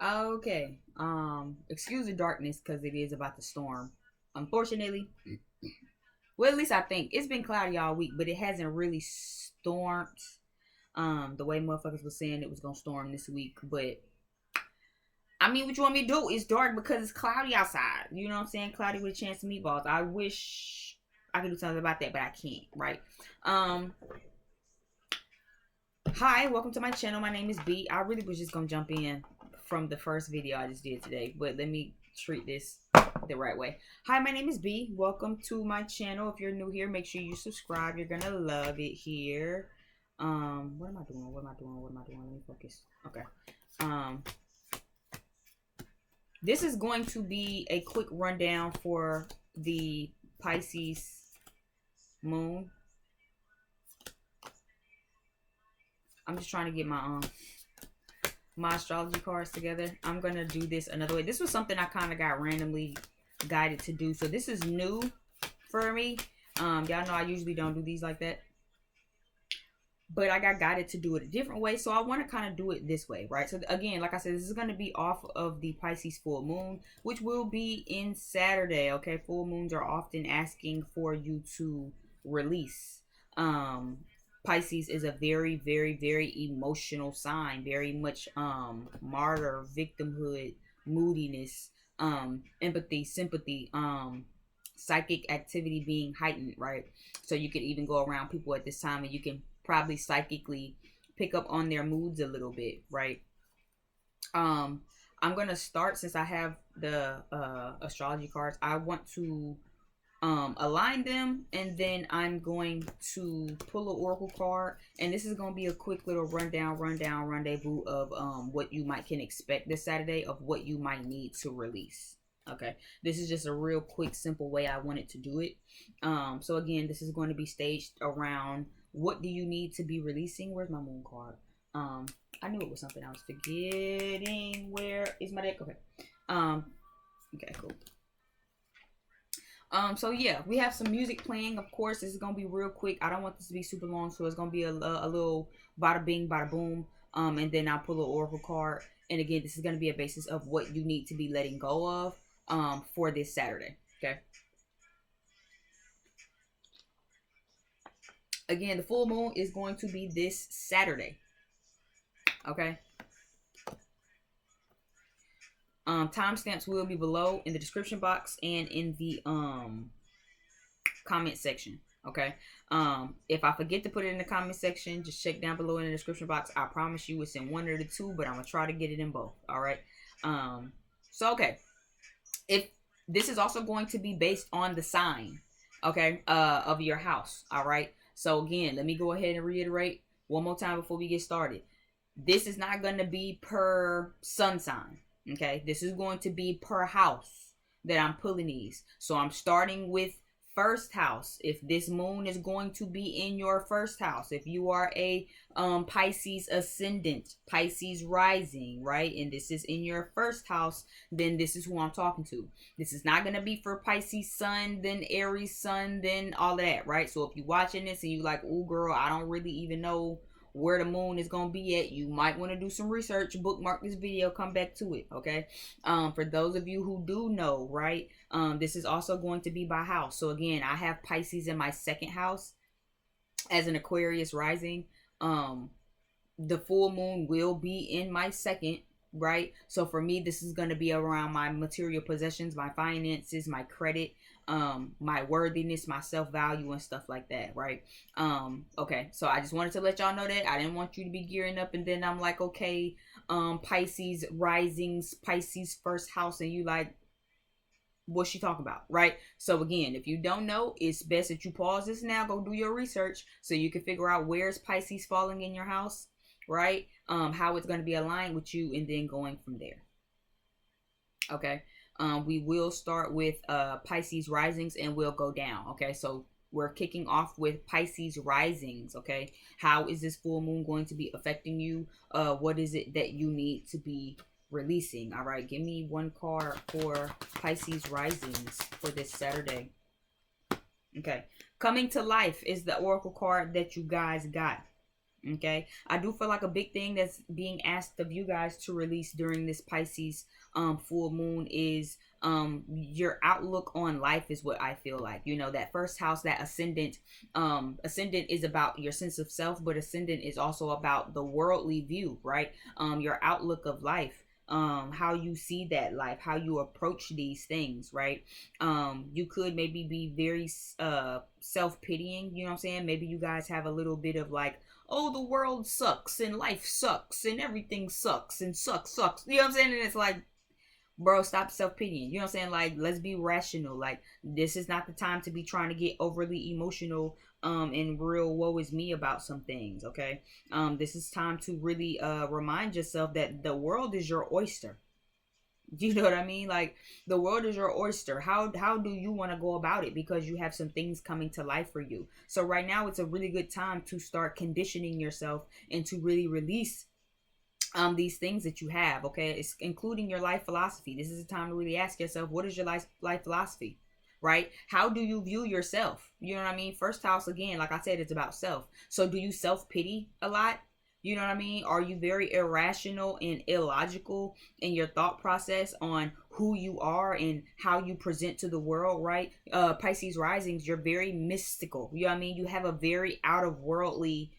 Okay. Excuse the darkness because it is about to storm. Unfortunately, well, at least I think it's been cloudy all week, but it hasn't really stormed. The way motherfuckers was saying it was gonna storm this week, but I mean, what you want me to do? It's dark because it's cloudy outside. You know what I'm saying? Cloudy with a chance of meatballs. I wish I could do something about that, but I can't. Right? Um. Hi, welcome to my channel. My name is B. I really was just gonna jump in from the first video I just did today, but let me treat this the right way. Hi, my name is B. Welcome to my channel. If you're new here, make sure you subscribe. You're gonna love it here. What am I doing? What am I doing? What am I doing? Let me focus. Okay. This is going to be a quick rundown for the Pisces moon. I'm just trying to get my astrology cards together. I'm gonna do this another way. This was something I kind of got randomly guided to do, so this is new for me. Y'all know I usually don't do these like that, but I got guided to do it a different way, so I want to kind of do it this way, right? So again, like I said, this is going to be off of the Pisces full moon, which will be in Saturday. Okay, full moons are often asking for you to release. Pisces is a very, very, very emotional sign, very much martyr, victimhood, moodiness, empathy, sympathy, psychic activity being heightened, right? So you could even go around people at this time and you can probably psychically pick up on their moods a little bit, right? I'm gonna start, since I have the astrology cards, I want to align them, and then I'm going to pull an oracle card, and this is going to be a quick little rendezvous of what you can expect this Saturday, of what you might need to release. Okay, this is just a real quick, simple way I wanted to do it. So again, this is going to be staged around what do you need to be releasing. Where's my moon card? I knew it was something I was forgetting. Where is my deck? Okay. Okay, cool. So yeah, we have some music playing. Of course, this is gonna be real quick. I don't want this to be super long, so it's gonna be a little bada bing, bada boom. And then I'll pull an oracle card. And again, this is gonna be a basis of what you need to be letting go of for this Saturday. Okay. Again, the full moon is going to be this Saturday. Okay. Timestamps will be below in the description box and in the comment section. Okay. If I forget to put it in the comment section, just check down below in the description box. I promise you it's in one or the two, but I'm gonna try to get it in both. All right. So okay. If this is also going to be based on the sign, okay, of your house. All right. So again, let me go ahead and reiterate one more time before we get started. This is not going to be per sun sign. Okay. This is going to be per house that I'm pulling these. So I'm starting with first house. If this moon is going to be in your first house, if you are a Pisces ascendant, Pisces rising, right, and this is in your first house, then this is who I'm talking to. This is not going to be for Pisces sun, then Aries sun, then all of that, right? So if you're watching this and you like, oh girl, I don't really even know where the moon is going to be at, you might want to do some research, bookmark this video, come back to it. Okay. For those of you who do know, right, this is also going to be by house. So again, I have Pisces in my second house as an Aquarius rising. The full moon will be in my second, right? So for me, this is going to be around my material possessions, my finances, my credit, my worthiness, my self-value, and stuff like that, right? Okay, so I just wanted to let y'all know that. I didn't want you to be gearing up and then I'm like, okay, Pisces risings, Pisces first house, and you like, what's she talking about, right? So again, if you don't know, it's best that you pause this now, go do your research so you can figure out where's Pisces falling in your house, right? How it's going to be aligned with you, and then going from there. Okay. We will start with Pisces risings and we'll go down. Okay, so we're kicking off with Pisces risings. Okay, how is this full moon going to be affecting you? What is it that you need to be releasing? All right, give me one card for Pisces risings for this Saturday. Okay, coming to life is the oracle card that you guys got. Okay, I do feel like a big thing that's being asked of you guys to release during this Pisces full moon is your outlook on life, is what I feel like. You know, that first house, that ascendant, ascendant is about your sense of self, but ascendant is also about the worldly view, right? Your outlook of life, how you see that life, how you approach these things, right? You could maybe be very self-pitying, you know what I'm saying? Maybe you guys have a little bit of like, oh, the world sucks and life sucks and everything sucks and sucks. You know what I'm saying? And it's like, bro, stop self-pitying. You know what I'm saying? Like, let's be rational. Like, this is not the time to be trying to get overly emotional and real woe is me about some things, okay? This is time to really remind yourself that the world is your oyster. Do you know what I mean? Like, the world is your oyster. How do you want to go about it? Because you have some things coming to life for you. So right now it's a really good time to start conditioning yourself and to really release these things that you have, okay? It's including your life philosophy. This is a time to really ask yourself, what is your life philosophy? Right? How do you view yourself? You know what I mean? First house, again, like I said, it's about self. So do you self-pity a lot? You know what I mean? Are you very irrational and illogical in your thought process on who you are and how you present to the world, right? Pisces risings, you're very mystical. You know what I mean? You have a very out of worldly,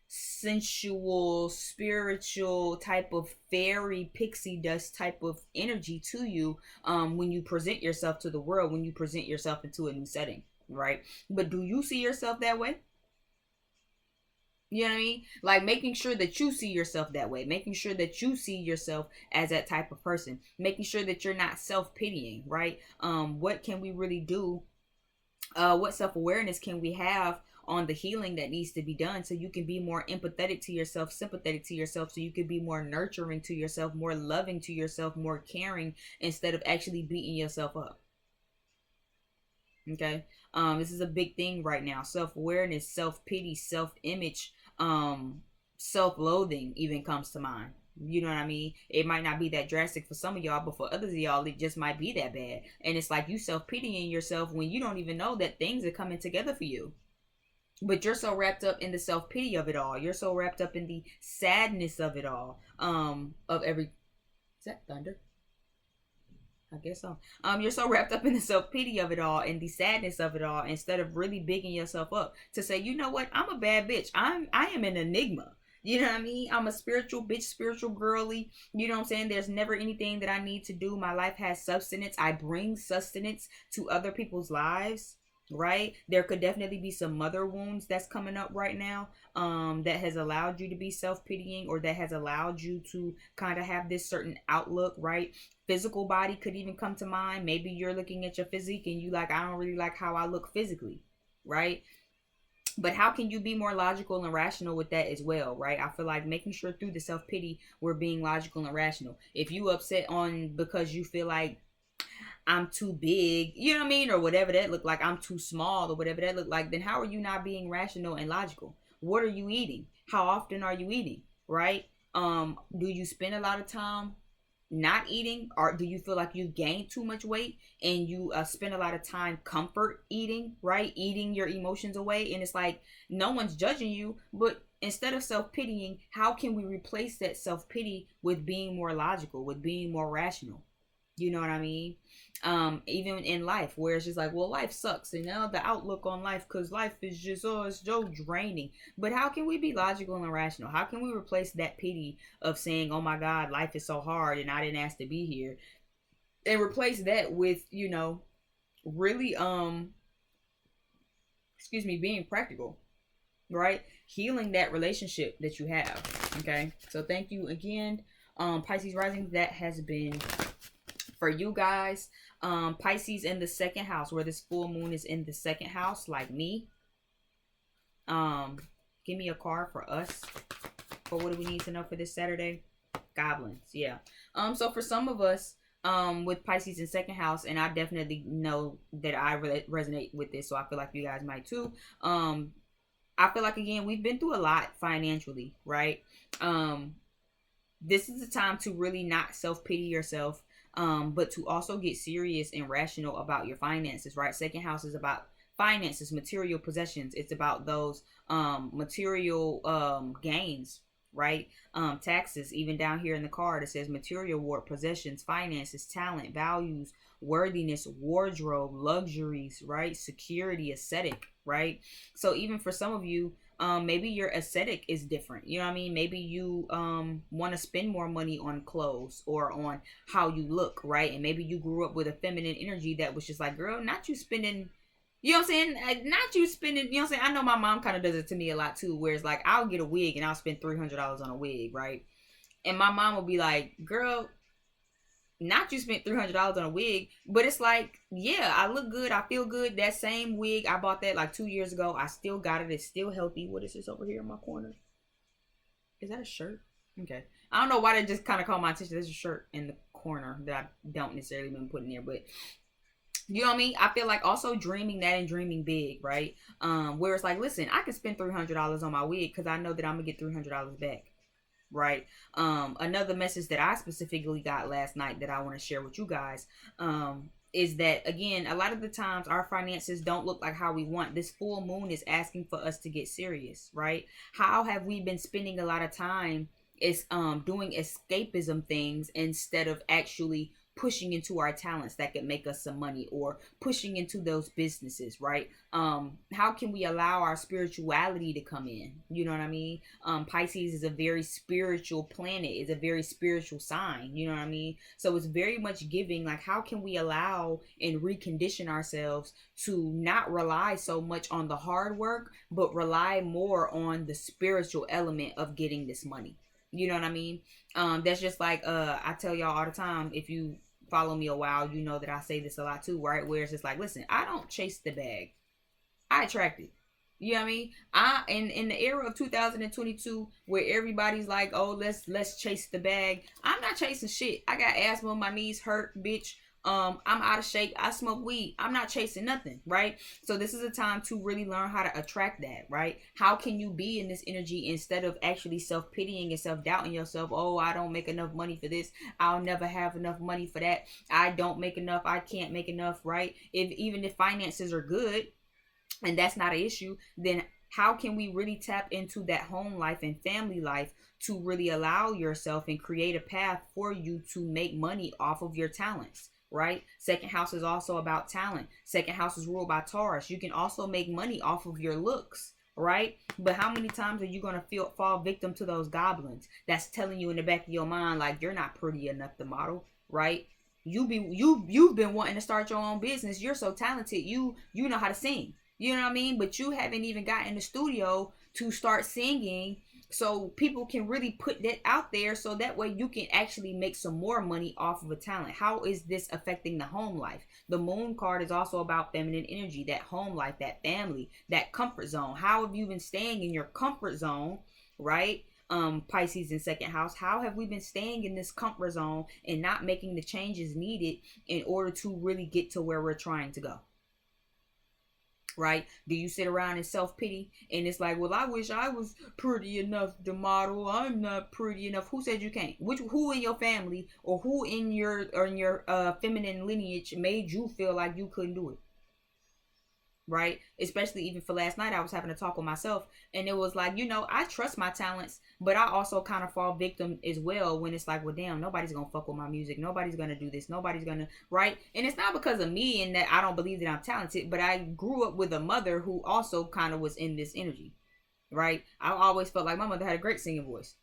sensual, spiritual type of fairy pixie dust type of energy to you when you present yourself to the world, when you present yourself into a new setting, right? But do you see yourself that way? You know what I mean? Like, making sure that you see yourself that way, making sure that you see yourself as that type of person, making sure that you're not self-pitying, right? What can we really do? What self-awareness can we have on the healing that needs to be done so you can be more empathetic to yourself, sympathetic to yourself, so you can be more nurturing to yourself, more loving to yourself, more caring, instead of actually beating yourself up? Okay. This is a big thing right now. Self-awareness, self-pity, self-image, um self-loathing even comes to mind. You know what I mean? It might not be that drastic for some of y'all, but for others of y'all it just might be that bad. And it's like you self-pitying yourself when you don't even know that things are coming together for you. But you're so wrapped up in the self-pity of it all. You're so wrapped up in the sadness of it all. Of every Is that thunder? I guess so. You're so wrapped up in the self pity of it all and the sadness of it all, instead of really bigging yourself up to say, you know what, I'm a bad bitch. I am an enigma. You know what I mean? I'm a spiritual bitch, spiritual girly. You know what I'm saying? There's never anything that I need to do. My life has sustenance. I bring sustenance to other people's lives. Right? There could definitely be some mother wounds that's coming up right now, that has allowed you to be self-pitying, or that has allowed you to kind of have this certain outlook, right? Physical body could even come to mind. Maybe you're looking at your physique and you like, I don't really like how I look physically, right? But how can you be more logical and rational with that as well, right? I feel like making sure through the self-pity we're being logical and rational. If you upset on because you feel like I'm too big, you know what I mean, or whatever that look like, I'm too small or whatever that look like, then how are you not being rational and logical? What are you eating? How often are you eating, right? Do you spend a lot of time not eating, or do you feel like you gained too much weight and you spend a lot of time comfort eating, right? Eating your emotions away, and it's like no one's judging you, but instead of self-pitying, how can we replace that self-pity with being more logical, with being more rational? You know what I mean? Even in life, where it's just like, well, life sucks, and now the outlook on life, because life is just, oh, it's so draining. But how can we be logical and rational? How can we replace that pity of saying, oh my God, life is so hard and I didn't ask to be here, and replace that with, you know, really, excuse me, being practical, right? Healing that relationship that you have. Okay. So thank you again. Pisces rising, that has been for you guys. Pisces in the second house, where this full moon is in the second house, like me. Give me a card for us. For what do we need to know for this Saturday? Goblins, yeah. So for some of us, with Pisces in second house, and I definitely know that I resonate with this, so I feel like you guys might too. I feel like, again, we've been through a lot financially, right? This is the time to really not self-pity yourself, but to also get serious and rational about your finances, right? Second house is about finances, material possessions. It's about those material gains, right? Taxes, even down here in the card, it says material worth, possessions, finances, talent, values, worthiness, wardrobe, luxuries, right? Security, aesthetic, right? So even for some of you, maybe your aesthetic is different. You know what I mean? Maybe you want to spend more money on clothes or on how you look, right? And maybe you grew up with a feminine energy that was just like, girl, not you spending, you know what I'm saying? Not you spending, you know what I'm saying? I know my mom kind of does it to me a lot too, where it's like, I'll get a wig and I'll spend $300 on a wig, right? And my mom will be like, girl, not you spent $300 on a wig, but it's like, yeah, I look good, I feel good. That same wig, I bought that like 2 years ago. I still got it. It's still healthy. What is this over here in my corner? Is that a shirt? Okay. I don't know why that just kind of caught my attention. There's a shirt in the corner that I don't necessarily been putting there, but you know what I mean? I feel like also dreaming that and dreaming big, right? Where it's like, listen, I can spend $300 on my wig because I know that I'm gonna get $300 back, right? Another message that I specifically got last night that I want to share with you guys is that, again, a lot of the times our finances don't look like how we want. This full moon is asking for us to get serious, right? How have we been spending a lot of time is doing escapism things instead of actually pushing into our talents that could make us some money, or pushing into those businesses, right? How can we allow our spirituality to come in? You know what I mean? Pisces is a very spiritual planet, is a very spiritual sign, you know what I mean? So it's very much giving, like, how can we allow and recondition ourselves to not rely so much on the hard work, but rely more on the spiritual element of getting this money? You know what I mean? That's just like I tell y'all all the time, if you follow me a while, you know that I say this a lot too, right? Where it's just like, listen, I don't chase the bag, I attract it. You know what I mean? In the era of 2022, where everybody's like, oh, let's chase the bag. I'm not chasing shit. I got asthma, my knees hurt, bitch. I'm out of shape. I smoke weed. I'm not chasing nothing, right? So this is a time to really learn how to attract that, right? How can you be in this energy instead of actually self-pitying and self-doubting yourself? Oh, I don't make enough money for this. I'll never have enough money for that. I don't make enough. I can't make enough, right? Even if finances are good and that's not an issue, then how can we really tap into that home life and family life to really allow yourself and create a path for you to make money off of your talents? Right? Second house is also about talent. Second house is ruled by Taurus. You can also make money off of your looks, right? But how many times are you going to fall victim to those goblins that's telling you in the back of your mind, like, you're not pretty enough to model, right? You've been wanting to start your own business. You're so talented. You know how to sing. You know what I mean? But you haven't even gotten in the studio to start singing, so people can really put that out there, so that way you can actually make some more money off of a talent. How is this affecting the home life? The moon card is also about feminine energy, that home life, that family, that comfort zone. How have you been staying in your comfort zone, right? Pisces in second house. How have we been staying in this comfort zone and not making the changes needed in order to really get to where we're trying to go? Right? Do you sit around in self-pity and it's like, well, I wish I was pretty enough to model. I'm not pretty enough. Who said you can't? Who in your family or who in your feminine lineage made you feel like you couldn't do it? Right? Especially even for last night, I was having a talk with myself, and it was like, I trust my talents, but I also kind of fall victim as well when it's like, well, damn, nobody's gonna fuck with my music, nobody's gonna do this, nobody's gonna, right? And it's not because of me and that I don't believe that I'm talented, but I grew up with a mother who also kind of was in this energy, right? I always felt like my mother had a great singing voice.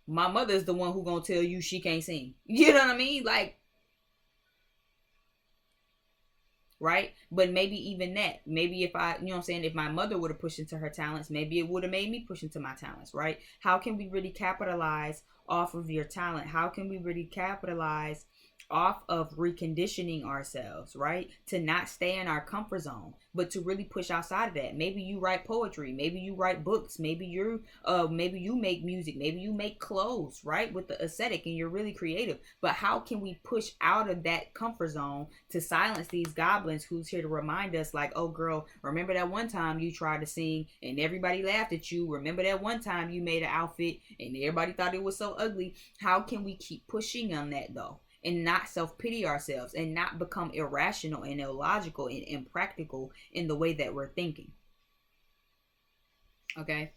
My mother is the one who gonna tell you she can't sing. You know what I mean? Like, right? But maybe even that, maybe if I, you know what I'm saying, if my mother would have pushed into her talents, maybe it would have made me push into my talents, right? How can we really capitalize off of your talent? How can we really capitalize off of reconditioning ourselves, right? To not stay in our comfort zone, but to really push outside of that. Maybe you write poetry, maybe you write books, maybe maybe you make music, maybe you make clothes, right? With the aesthetic, and you're really creative. But how can we push out of that comfort zone to silence these goblins who's here to remind us, like, oh girl, remember that one time you tried to sing and everybody laughed at you? Remember that one time you made an outfit and everybody thought it was so ugly? How can we keep pushing on that though, and not self-pity ourselves and not become irrational and illogical and impractical in the way that we're thinking. Okay.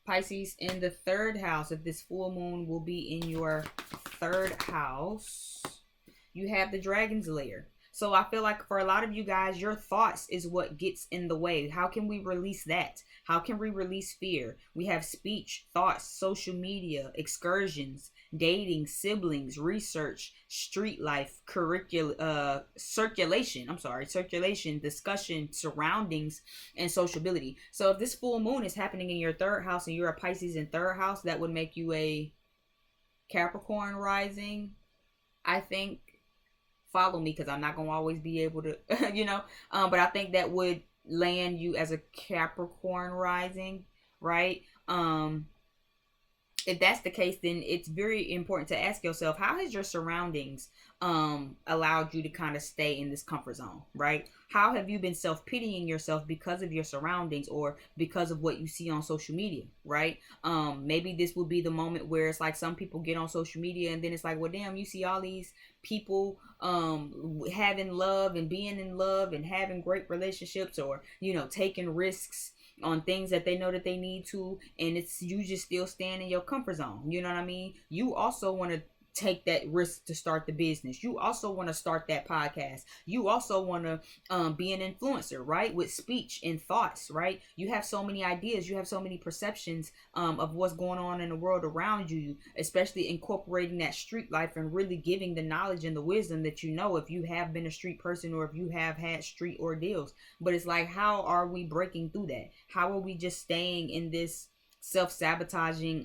Pisces, in the third house, if this full moon will be in your third house, you have the dragon's lair. So I feel like for a lot of you guys, your thoughts is what gets in the way. How can we release that? How can we release fear? We have speech, thoughts, social media, excursions, dating, siblings, research, street life, circulation, discussion, surroundings, and sociability. So if this full moon is happening in your third house and you're a Pisces in third house, that would make you a Capricorn rising, I think. Follow me, because I'm not gonna always be able to but I think that would land you as a Capricorn rising, right? If that's the case, then it's very important to ask yourself, how has your surroundings allowed you to kind of stay in this comfort zone, right? How have you been self-pitying yourself because of your surroundings or because of what you see on social media, right? Maybe this will be the moment where it's like some people get on social media and then it's like, well, damn, you see all these people having love and being in love and having great relationships, or taking risks on things that they know that they need to, and it's you just still staying in your comfort zone. You know what I mean? You also want to take that risk to start the business. You also want to start that podcast. You also want to be an influencer, right? With speech and thoughts, right? You have so many ideas. You have so many perceptions of what's going on in the world around you, especially incorporating that street life and really giving the knowledge and the wisdom that if you have been a street person or if you have had street ordeals. But it's like, how are we breaking through that? How are we just staying in this self-sabotaging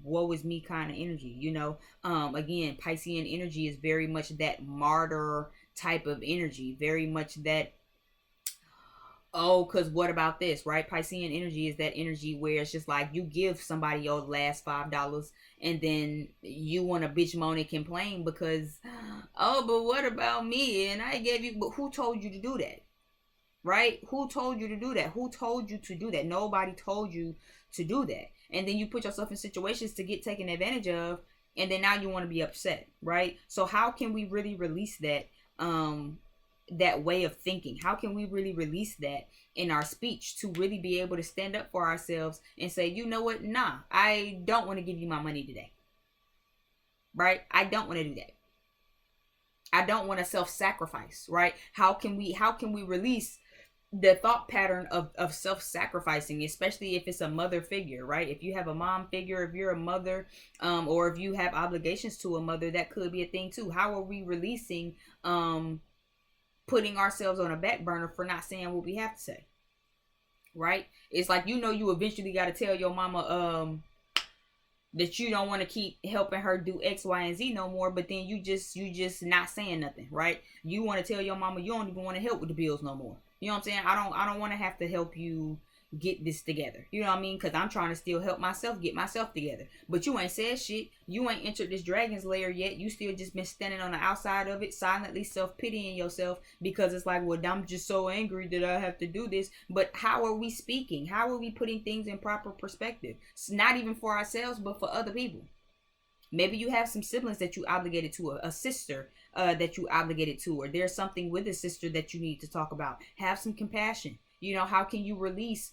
woe is me kind of energy? Again, Piscean energy is very much that martyr type of energy, very much that, because what about this, right? Piscean energy is that energy where it's just like you give somebody your last $5 and then you want to bitch, moan, and complain because, but what about me? And I gave you, but who told you to do that? Right? Who told you to do that? Who told you to do that? Nobody told you to do that. And then you put yourself in situations to get taken advantage of, and then now you want to be upset, right? So how can we really release that that way of thinking? How can we really release that in our speech to really be able to stand up for ourselves and say, you know what? Nah, I don't want to give you my money today. Right? I don't want to do that. I don't want to self-sacrifice, right? How can we release the thought pattern of self-sacrificing, especially if it's a mother figure, right? If you have a mom figure, if you're a mother, or if you have obligations to a mother, that could be a thing too. How are we releasing putting ourselves on a back burner for not saying what we have to say, right? It's like, you eventually got to tell your mama that you don't want to keep helping her do X, Y, and Z no more, but then you just not saying nothing, right? You want to tell your mama you don't even want to help with the bills no more. You know what I'm saying? I don't want to have to help you get this together. You know what I mean? Because I'm trying to still help myself get myself together. But you ain't said shit. You ain't entered this dragon's lair yet. You still just been standing on the outside of it, silently self-pitying yourself because it's like, well, I'm just so angry that I have to do this. But how are we speaking? How are we putting things in proper perspective? It's not even for ourselves, but for other people. Maybe you have some siblings that you obligated to, a sister that you obligated to, or there's something with a sister that you need to talk about. Have some compassion. How can you release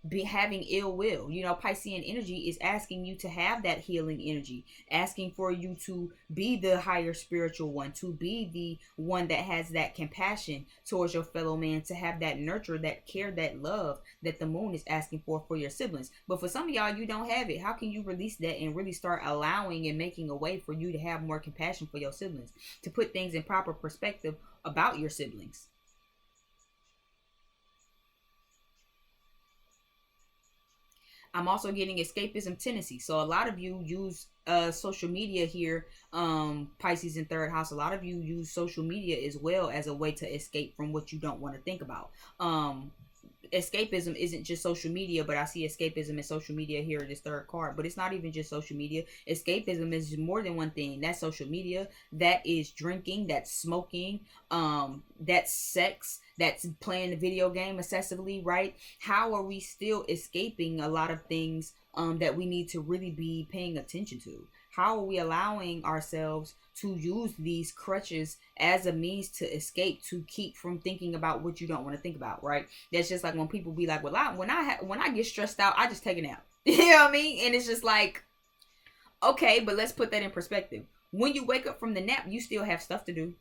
be having ill will? Piscean energy is asking you to have that healing energy, asking for you to be the higher spiritual one, to be the one that has that compassion towards your fellow man, to have that nurture, that care, that love that the moon is asking for your siblings. But for some of y'all, you don't have it. How can you release that and really start allowing and making a way for you to have more compassion for your siblings, to put things in proper perspective about your siblings? I'm also getting escapism tendency. So a lot of you use social media here, Pisces in third house. A lot of you use social media as well as a way to escape from what you don't want to think about. Escapism isn't just social media, but I see escapism in social media here in this third card. But it's not even just social media. Escapism is more than one thing. That's social media. That is drinking. That's smoking. That's sex. That's playing the video game excessively, right? How are we still escaping a lot of things that we need to really be paying attention to. How are we allowing ourselves to use these crutches as a means to escape, to keep from thinking about what you don't want to think about, right? That's just like when people be like, well, when I get stressed out, I just take a nap. You know what I mean? And it's just like, okay, but let's put that in perspective. When you wake up from the nap, you still have stuff to do.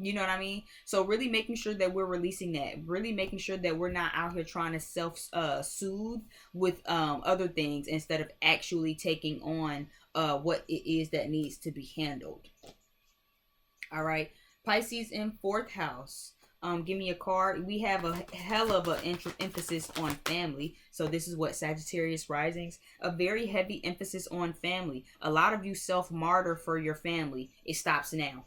You know what I mean? So really making sure that we're releasing that, really making sure that we're not out here trying to soothe with other things instead of actually taking on what it is that needs to be handled. All right, Pisces in fourth house. Give me a card. We have a hell of an emphasis on family. So this is what Sagittarius risings. A very heavy emphasis on family. A lot of you self-martyr for your family. It stops now.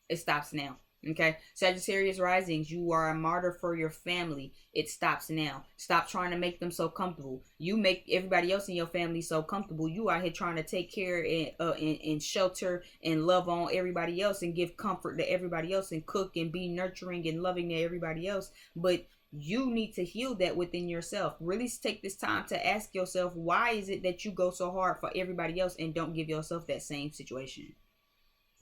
It stops now. Okay, Sagittarius risings, you are a martyr for your family. It stops now. Stop trying to make them so comfortable. You make everybody else in your family so comfortable. You out here trying to take care and shelter and love on everybody else and give comfort to everybody else and cook and be nurturing and loving to everybody else. But you need to heal that within yourself. Really take this time to ask yourself, why is it that you go so hard for everybody else and don't give yourself that same situation?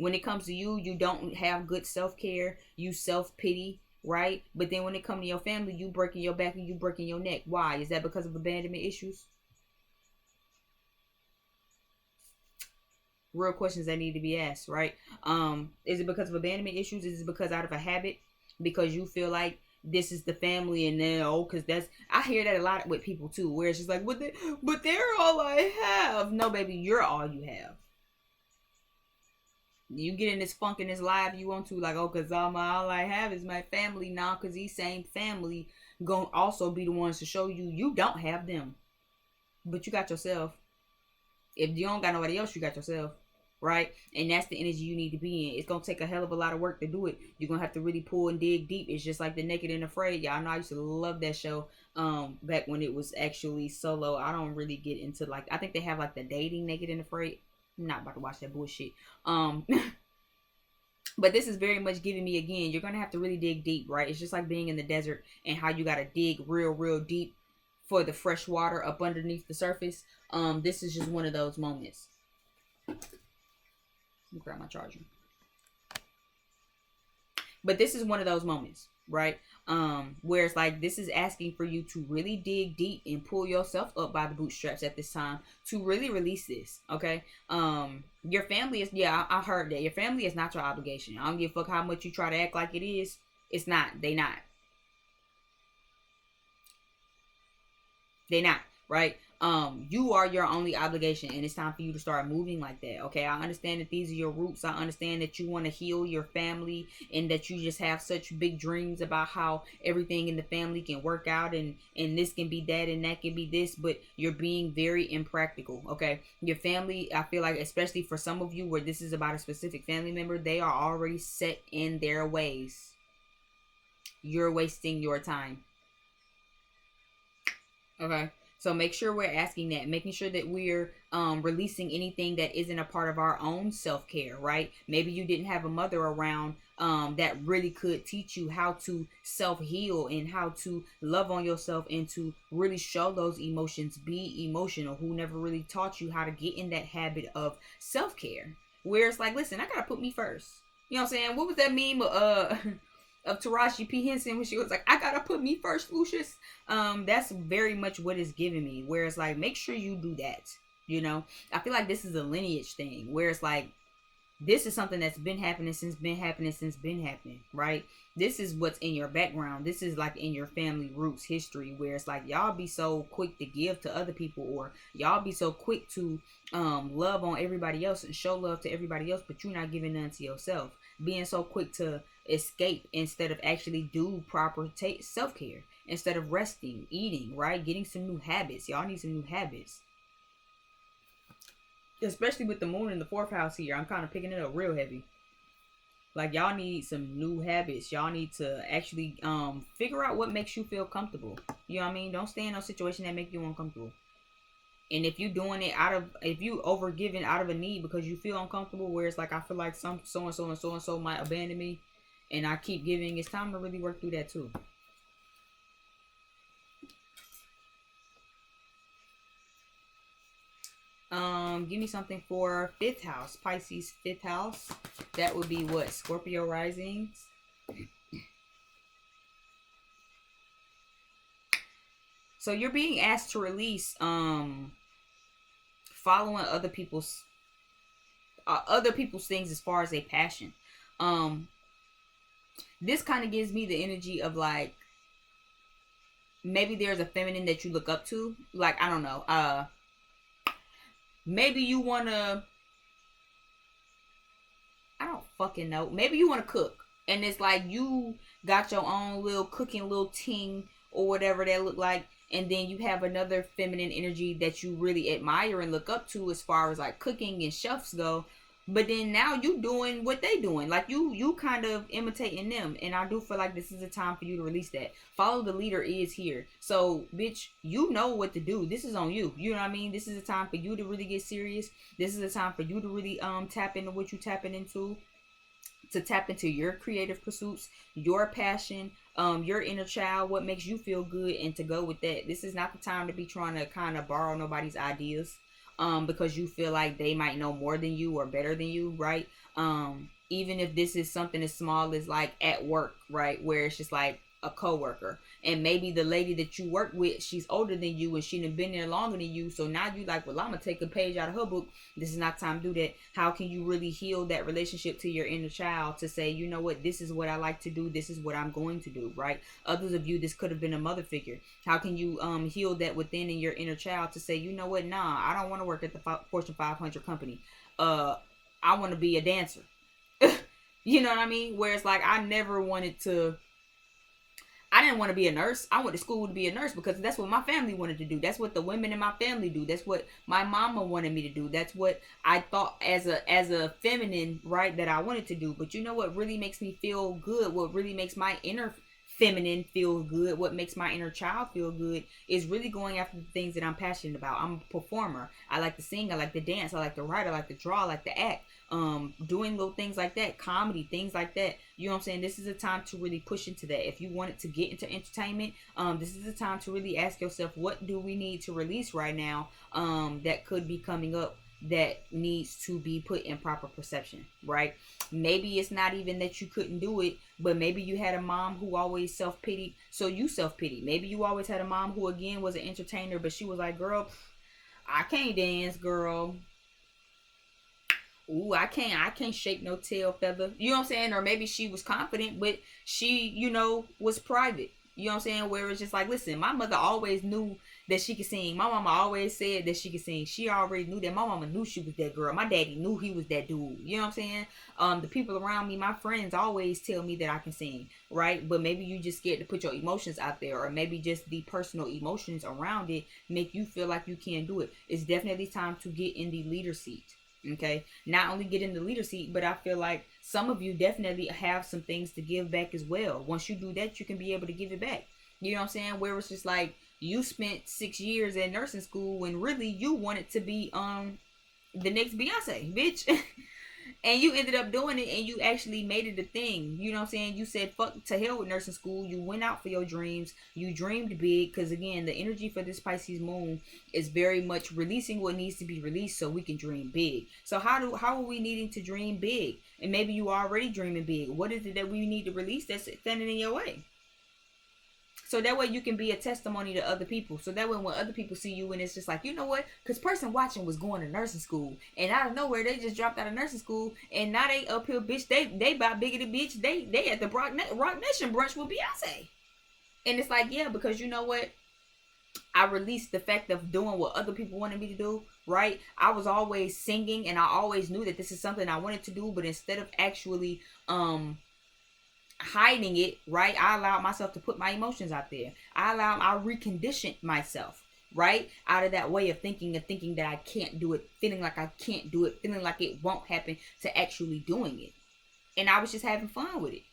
When it comes to you, you don't have good self-care. You self-pity, right? But then when it comes to your family, you breaking your back and you breaking your neck. Why? Is that because of abandonment issues? Real questions that need to be asked, right? Is it because of abandonment issues? Is it because out of a habit? Because you feel like this is the family and then, because I hear that a lot with people too, where it's just like, but they're all I have. No, baby, you're all you have. You get in this funk in this life you want to, like, oh, because all I have is my family now, because these same family gonna also be the ones to show you don't have them, but you got yourself. If you don't got nobody else, you got yourself, right? And that's the energy you need to be in. It's gonna take a hell of a lot of work to do it. You're gonna have to really pull and dig deep. It's just like The Naked and Afraid. Y'all know I used to love that show back when it was actually solo. I don't really get into, like, I think they have like the dating Naked and Afraid. I'm not about to watch that bullshit. But this is very much giving me, again, you're going to have to really dig deep, right? It's just like being in the desert and how you got to dig real deep for the fresh water up underneath the surface. This is just one of those moments. Let me grab my charger. But this is one of those moments, right? Where it's like, this is asking for you to really dig deep and pull yourself up by the bootstraps at this time to really release this. Okay. Your family is, I heard that your family is not your obligation. I don't give a fuck how much you try to act like it is. It's not. They not, right? You are your only obligation, and it's time for you to start moving like that. Okay, I understand that these are your roots. I understand that you want to heal your family and that you just have such big dreams about how everything in the family can work out, and this can be that and that can be this, but you're being very impractical. Okay, your family, I feel like, especially for some of you where this is about a specific family member, they are already set in their ways. You're wasting your time. Okay. So make sure we're asking that, making sure that we're releasing anything that isn't a part of our own self-care, right? Maybe you didn't have a mother around that really could teach you how to self-heal and how to love on yourself and to really show those emotions, be emotional, who never really taught you how to get in that habit of self-care. Where it's like, listen, I gotta put me first. You know what I'm saying? What was that meme of Taraji P. Henson when she was like, I gotta put me first, Lucius? That's very much what it's giving me, where it's like, make sure you do that. You know, I feel like this is a lineage thing, where it's like, this is something that's been happening, right? This is what's in your background. This is like in your family roots history, where it's like, y'all be so quick to give to other people, or y'all be so quick to love on everybody else and show love to everybody else, but you're not giving none to yourself. Being so quick to escape instead of actually do proper self-care, instead of resting, eating, right? Getting some new habits. Y'all need some new habits. Especially with the moon in the fourth house here, I'm kind of picking it up real heavy. Like, y'all need some new habits. Y'all need to actually figure out what makes you feel comfortable. You know what I mean? Don't stay in a situation that make you uncomfortable. And if you doing it if you over giving out of a need because you feel uncomfortable, where it's like, I feel like so and so might abandon me, and I keep giving, it's time to really work through that too. Give me something for 5th house, Pisces 5th house. That would be what? Scorpio risings. So you're being asked to release following other people's things as far as a passion. This kind of gives me the energy of like, maybe there's a feminine that you look up to. Like, I don't know. Maybe you want to, I don't fucking know. Maybe you want to cook. And it's like you got your own little cooking little ting or whatever that look like. And then you have another feminine energy that you really admire and look up to as far as like cooking and chefs go. But then now you doing what they doing. Like you kind of imitating them. And I do feel like this is a time for you to release that. Follow the leader is here. So, bitch, you know what to do. This is on you. You know what I mean? This is a time for you to really get serious. This is a time for you to really tap into what you tapping into. To tap into your creative pursuits, your passion, your inner child, what makes you feel good, and to go with that. This is not the time to be trying to kind of borrow nobody's ideas. Because you feel like they might know more than you or better than you, right? Even if this is something as small as like at work, right? Where it's just like a coworker. And maybe the lady that you work with, she's older than you and she done been there longer than you. So now you like, well, I'm going to take a page out of her book. This is not time to do that. How can you really heal that relationship to your inner child to say, you know what, this is what I like to do. This is what I'm going to do, right? Others of you, this could have been a mother figure. How can you heal that within in your inner child to say, you know what, nah, I don't want to work at the Fortune 500 company. I want to be a dancer. You know what I mean? Where it's like, I never wanted to, I didn't want to be a nurse. I went to school to be a nurse because that's what my family wanted to do. That's what the women in my family do. That's what my mama wanted me to do. That's what I thought as a feminine, right, that I wanted to do. But you know what really makes me feel good? What really makes my inner feminine feel good? What makes my inner child feel good is really going after the things that I'm passionate about. I'm a performer. I like to sing. I like to dance. I like to write. I like to draw. I like to act. Doing little things like that, comedy, things like that. You know what I'm saying? This is a time to really push into that. If you wanted to get into entertainment, this is a time to really ask yourself, what do we need to release right now that could be coming up that needs to be put in proper perception, right? Maybe it's not even that you couldn't do it, but maybe you had a mom who always self-pitied, so you self-pity. Maybe you always had a mom who, again, was an entertainer, but she was like, girl, I can't dance, girl. Ooh, I can't shake no tail feather. You know what I'm saying? Or maybe she was confident, but she, you know, was private. You know what I'm saying? Where it's just like, listen, my mother always knew that she could sing. My mama always said that she could sing. She already knew that. My mama knew she was that girl. My daddy knew he was that dude. You know what I'm saying? The people around me, my friends always tell me that I can sing, right? But maybe you just scared to put your emotions out there, or maybe just the personal emotions around it make you feel like you can't do it. It's definitely time to get in the leader seat. Okay, not only get in the leader seat, but I feel like some of you definitely have some things to give back as well. Once you do that, you can be able to give it back. You know what I'm saying? Where it's just like you spent 6 years at nursing school when really you wanted to be the next Beyonce, bitch. And you ended up doing it, and you actually made it a thing. You know what I'm saying? You said, fuck to hell with nursing school. You went out for your dreams. You dreamed big. Because, again, the energy for this Pisces moon is very much releasing what needs to be released so we can dream big. So how are we needing to dream big? And maybe you are already dreaming big. What is it that we need to release that's standing in your way? So that way you can be a testimony to other people. So that way when other people see you and it's just like, you know what? Because person watching was going to nursing school. And out of nowhere, they just dropped out of nursing school. And now they up here, bitch. They about bigger than bitch. They at the Rock Nation brunch with Beyonce. And it's like, yeah, because you know what? I released the fact of doing what other people wanted me to do, right? I was always singing and I always knew that this is something I wanted to do. But instead of actually hiding it, right, I allowed myself to put my emotions out there. I reconditioned myself, right, out of that way of thinking that I can't do it, feeling like I can't do it, feeling like it won't happen, to actually doing it. And I was just having fun with it,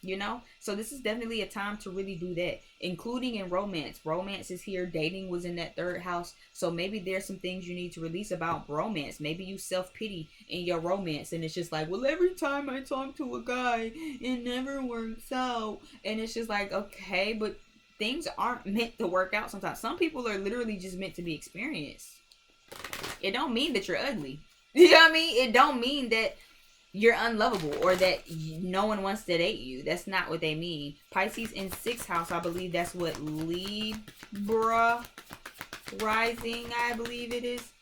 you know? So this is definitely a time to really do that, including in romance. Romance is here. Dating was in that 3rd house. So maybe there's some things you need to release about romance. Maybe you self-pity in your romance, and it's just like, well, every time I talk to a guy, it never works out. And it's just like, okay, but things aren't meant to work out sometimes. Some people are literally just meant to be experienced. it don't mean that you're ugly. You know what I mean? It don't mean that you're unlovable or that no one wants to date you. That's not what they mean. Pisces in 6th house, I believe that's what Libra rising, I believe it is.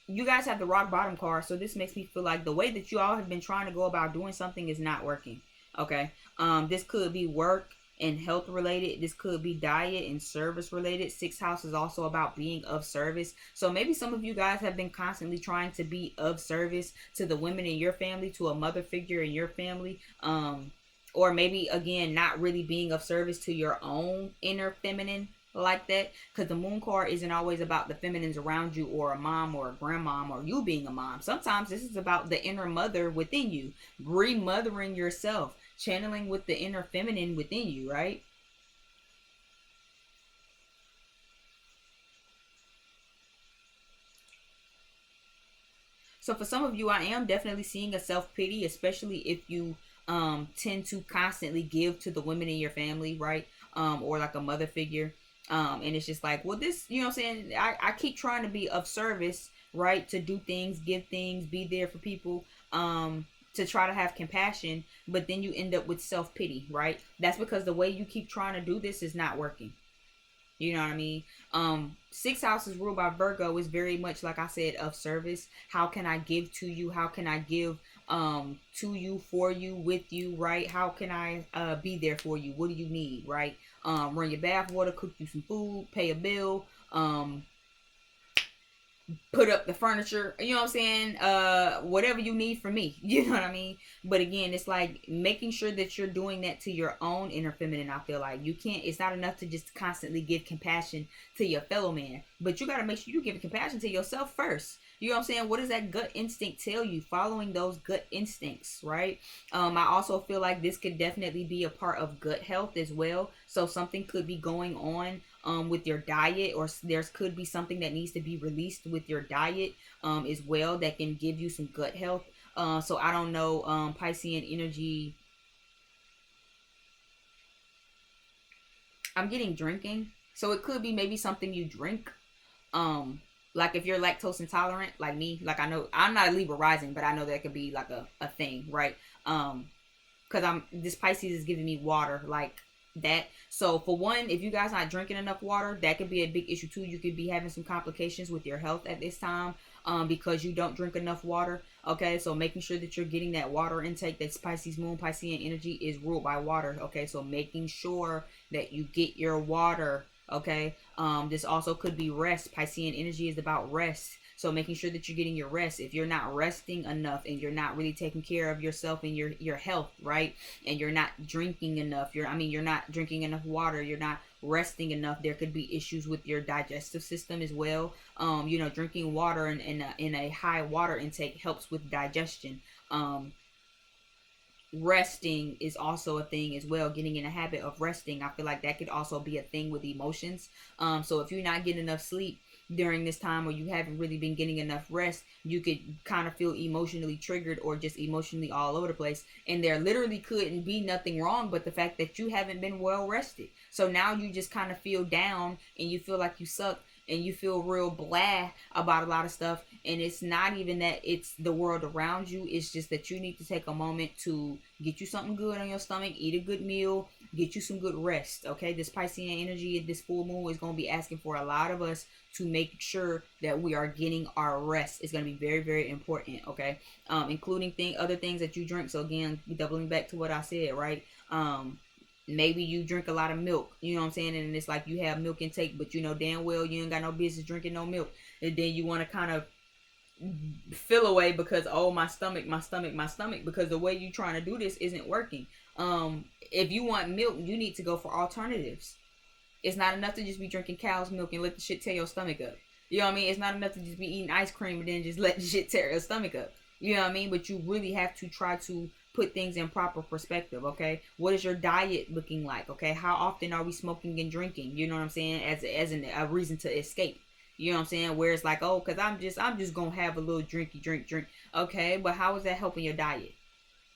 You guys have the rock bottom card, so this makes me feel like the way that you all have been trying to go about doing something is not working. Okay. This could be work and health related. This could be diet and service related. 6th house is also about being of service. So maybe some of you guys have been constantly trying to be of service to the women in your family, to a mother figure in your family. Or maybe again, not really being of service to your own inner feminine like that, because the moon card isn't always about the feminines around you or a mom or a grandmom or you being a mom. Sometimes this is about the inner mother within you, remothering yourself, channeling with the inner feminine within you, right? So for some of you, I am definitely seeing a self-pity, especially if you tend to constantly give to the women in your family, right? Or like a mother figure. And it's just like, well, this, you know what I'm saying? I keep trying to be of service, right? To do things, give things, be there for people, to try to have compassion, but then you end up with self-pity, right? That's because the way you keep trying to do this is not working. You know what I mean? 6th house is ruled by Virgo, is very much, like I said, of service. How can I give to you? How can I give to you, for you, with you, right? How can I be there for you? What do you need, right? Run your bath water, cook you some food, pay a bill, put up the furniture, you know what I'm saying? Whatever you need from me, you know what I mean? But again, it's like making sure that you're doing that to your own inner feminine. I feel like you can't, it's not enough to just constantly give compassion to your fellow man, but you got to make sure you give compassion to yourself first. You know what I'm saying? What does that gut instinct tell you? Following those gut instincts, right? I also feel like this could definitely be a part of gut health as well. So something could be going on with your diet, or there could be something that needs to be released with your diet as well that can give you some gut health. So I don't know, Piscean energy. I'm getting drinking, so it could be maybe something you drink. Like if you're lactose intolerant, like me, like I know I'm not a Libra rising, but I know that could be like a thing, right? Because this Pisces is giving me water, like that. So for one, if you guys not drinking enough water, that could be a big issue too. You could be having some complications with your health at this time, because you don't drink enough water. Okay, so making sure that you're getting that water intake. That's Pisces moon, Piscean energy is ruled by water. Okay, so making sure that you get your water. Okay, this also could be rest. Piscean energy is about rest. So making sure that you're getting your rest. If you're not resting enough and you're not really taking care of yourself and your health, right? And you're not drinking enough, you're not drinking enough water, you're not resting enough, there could be issues with your digestive system as well. Drinking water in a high water intake helps with digestion. Resting is also a thing as well. Getting in a habit of resting, I feel like that could also be a thing with emotions. So if you're not getting enough sleep during this time, or you haven't really been getting enough rest, you could kind of feel emotionally triggered or just emotionally all over the place, and there literally couldn't be nothing wrong but the fact that you haven't been well rested. So now you just kind of feel down and you feel like you suck and you feel real blah about a lot of stuff, and it's not even that it's the world around you, it's just that you need to take a moment to get you something good on your stomach, eat a good meal, get you some good rest. Okay, this Piscean energy, this full moon is going to be asking for a lot of us to make sure that we are getting our rest. It's going to be very, very important. Okay, including other things that you drink. So again, doubling back to what I said, right? Maybe you drink a lot of milk, you know what I'm saying? And it's like you have milk intake, but you know damn well you ain't got no business drinking no milk. And then you want to kind of feel away because, oh, my stomach, because the way you trying to do this isn't working. If you want milk, you need to go for alternatives. It's not enough to just be drinking cow's milk and let the shit tear your stomach up. You know what I mean? It's not enough to just be eating ice cream and then just let the shit tear your stomach up. You know what I mean? But you really have to try to put things in proper perspective. Okay, what is your diet looking like? Okay, how often are we smoking and drinking? You know what I'm saying? As a reason to escape. You know what I'm saying? Where it's like, oh, because I'm just gonna have a little drink. Okay, but how is that helping your diet?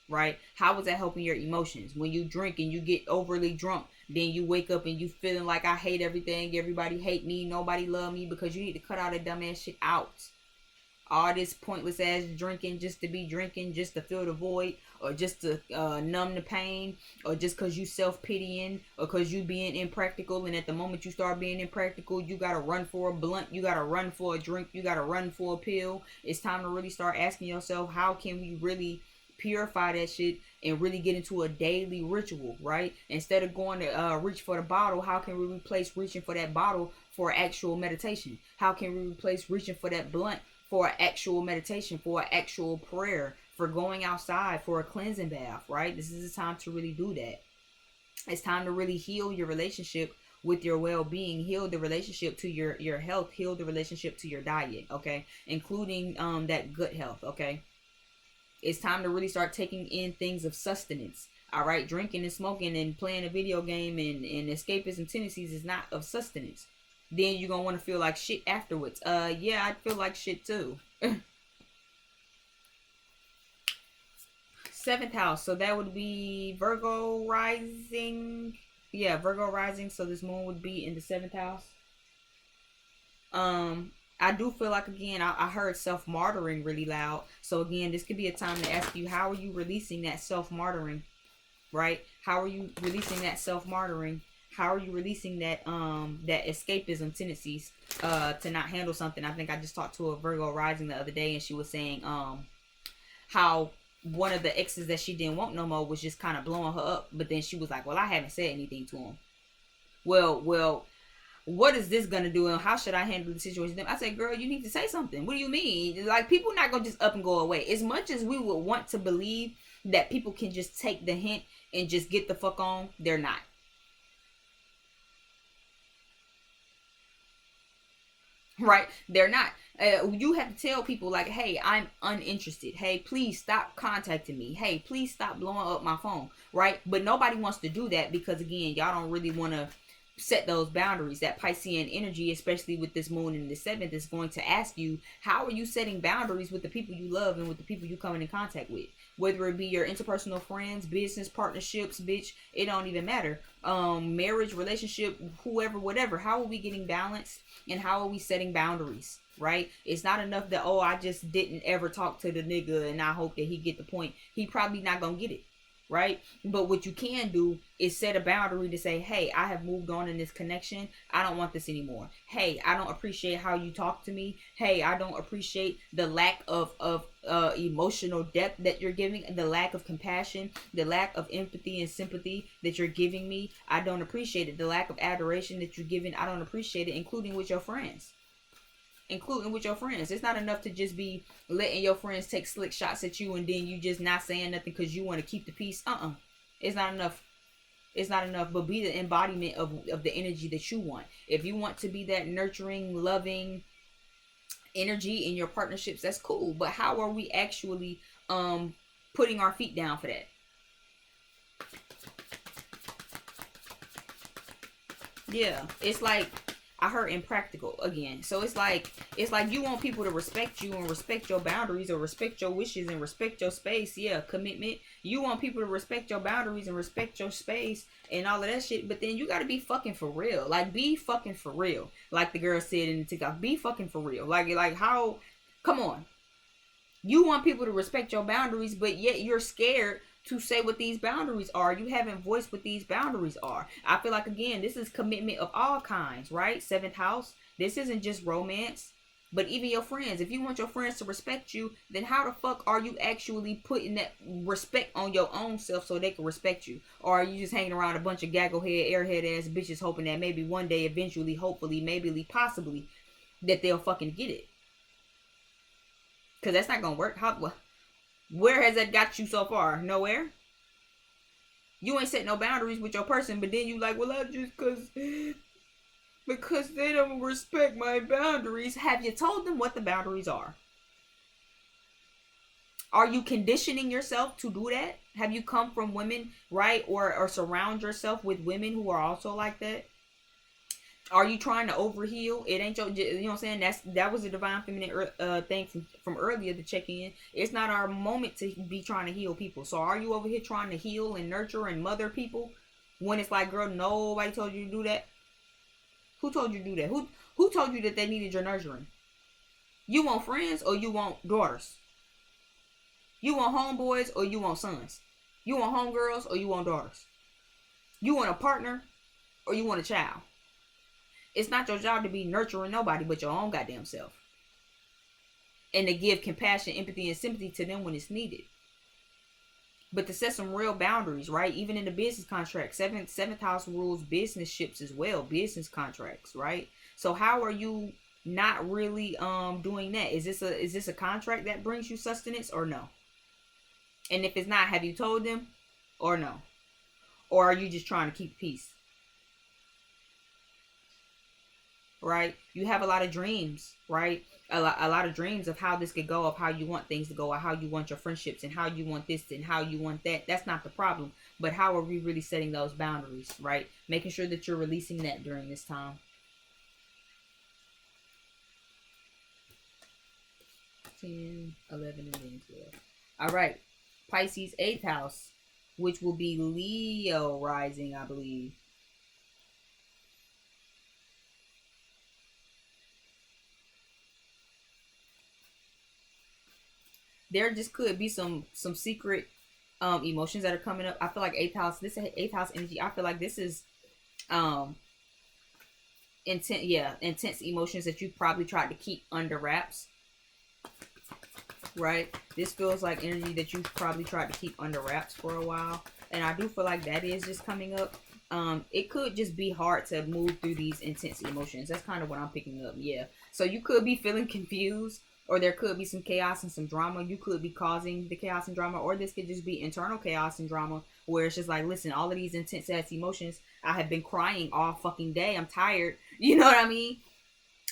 Right? How is that helping your emotions? When you drink and you get overly drunk, Then you wake up and you feeling like I hate everything. Everybody hate me. Nobody love me, because you need to cut all that dumbass shit out. All this pointless ass drinking just to be drinking, just to fill the void, or just to numb the pain, or just because you self-pitying, or because you being impractical. And at the moment you start being impractical, you gotta run for a blunt, you gotta run for a drink, you gotta run for a pill. It's time to really start asking yourself, how can we really purify that shit and really get into a daily ritual, right? Instead of going to reach for the bottle, how can we replace reaching for that bottle for actual meditation? How can we replace reaching for that blunt for actual meditation, for actual prayer, for going outside, for a cleansing bath, right? This is the time to really do that. It's time to really heal your relationship with your well-being, heal the relationship to your health, heal the relationship to your diet, okay? Including that gut health, okay? It's time to really start taking in things of sustenance. All right, drinking and smoking and playing a video game and escapism tendencies is not of sustenance. Then you're gonna want to feel like shit afterwards. Yeah, I'd feel like shit too. 7th house, so that would be Virgo rising. Yeah, Virgo rising. So this moon would be in the 7th house. I do feel like, again, I heard self-martyring really loud. So again, this could be a time to ask you, how are you releasing that self-martyring, right? How are you releasing that self-martyring? How are you releasing that that escapism tendencies to not handle something? I think I just talked to a Virgo rising the other day, and she was saying how one of the exes that she didn't want no more was just kind of blowing her up, but then she was like, well, I haven't said anything to him. Well, what is this gonna do, and how should I handle the situation? I said, girl, you need to say something. What do you mean? Like, people not gonna just up and go away. As much as we would want to believe that people can just take the hint and just get the fuck on, they're not. Right? They're not. You have to tell people, like, hey, I'm uninterested. Hey, please stop contacting me. Hey, please stop blowing up my phone. Right? But nobody wants to do that because, again, y'all don't really want to set those boundaries. That Piscean energy, especially with this moon in the 7th, is going to ask you, how are you setting boundaries with the people you love and with the people you come in contact with? Whether it be your interpersonal friends, business partnerships, bitch, it don't even matter. Marriage, relationship, whoever, whatever. How are we getting balanced, and how are we setting boundaries? Right? It's not enough that, oh, I just didn't ever talk to the nigga and I hope that he get the point. He probably not gonna get it. Right? But what you can do is set a boundary to say, hey, I have moved on in this connection. I don't want this anymore. Hey, I don't appreciate how you talk to me. Hey, I don't appreciate the lack of emotional depth that you're giving, the lack of compassion, the lack of empathy and sympathy that you're giving me. I don't appreciate it. The lack of adoration that you're giving, I don't appreciate it, including with your friends. It's not enough to just be letting your friends take slick shots at you and then you just not saying nothing because you want to keep the peace. It's not enough. But be the embodiment of the energy that you want. If you want to be that nurturing, loving energy in your partnerships, that's cool. But how are we actually putting our feet down for that? Yeah, it's like, I heard impractical again. So it's like you want people to respect you and respect your boundaries, or respect your wishes and respect your space. Yeah, commitment. You want people to respect your boundaries and respect your space and all of that shit. But then you got to be fucking for real. Like, be fucking for real. Like the girl said in the TikTok, be fucking for real. Like how? Come on. You want people to respect your boundaries, but yet you're scared to say what these boundaries are. You haven't voiced what these boundaries are. I feel like, again, this is commitment of all kinds, right? 7th house. This isn't just romance, but even your friends. If you want your friends to respect you, then how the fuck are you actually putting that respect on your own self so they can respect you? Or are you just hanging around a bunch of gagglehead, airhead ass bitches hoping that maybe one day, eventually, hopefully, maybe, possibly, that they'll fucking get it? Because that's not gonna work. Where has that got you so far? Nowhere. You ain't set no boundaries with your person, but then you like, well, I just because they don't respect my boundaries. Have you told them what the boundaries are? Are you conditioning yourself to do that? Have you come from women, right? Or surround yourself with women who are also like that? Are you trying to overheal? It ain't your, you know what I'm saying? That was a divine feminine thing from earlier to check in. It's not our moment to be trying to heal people. So are you over here trying to heal and nurture and mother people? When it's like, girl, nobody told you to do that. Who told you to do that? Who told you that they needed your nurturing? You want friends or you want daughters? You want homeboys or you want sons? You want homegirls or you want daughters? You want a partner or you want a child? It's not your job to be nurturing nobody but your own goddamn self. And to give compassion, empathy, and sympathy to them when it's needed. But to set some real boundaries, right? Even in the business contract, seventh house rules business ships as well, business contracts, right? So how are you not really doing that? Is this a contract that brings you sustenance or no? And if it's not, have you told them or no? Or are you just trying to keep peace? Right? You have a lot of dreams, right? A lot of dreams of how this could go, of how you want things to go, or how you want your friendships, and how you want this and how you want that. That's not the problem. But how are we really setting those boundaries, right? Making sure that you're releasing that during this time. 10, 11, and then 12. All right. Pisces 8th house, which will be Leo rising, I believe. There just could be some secret emotions that are coming up. I feel like 8th house, this is 8th house energy. I feel like this is intense emotions that you probably tried to keep under wraps. Right? This feels like energy that you probably tried to keep under wraps for a while. And I do feel like that is just coming up. It could just be hard to move through these intense emotions. That's kind of what I'm picking up. Yeah. So you could be feeling confused, or there could be some chaos and some drama. You could be causing the chaos and drama, or this could just be internal chaos and drama where it's just like, listen, all of these intense ass emotions, I have been crying all fucking day. I'm tired. You know what I mean?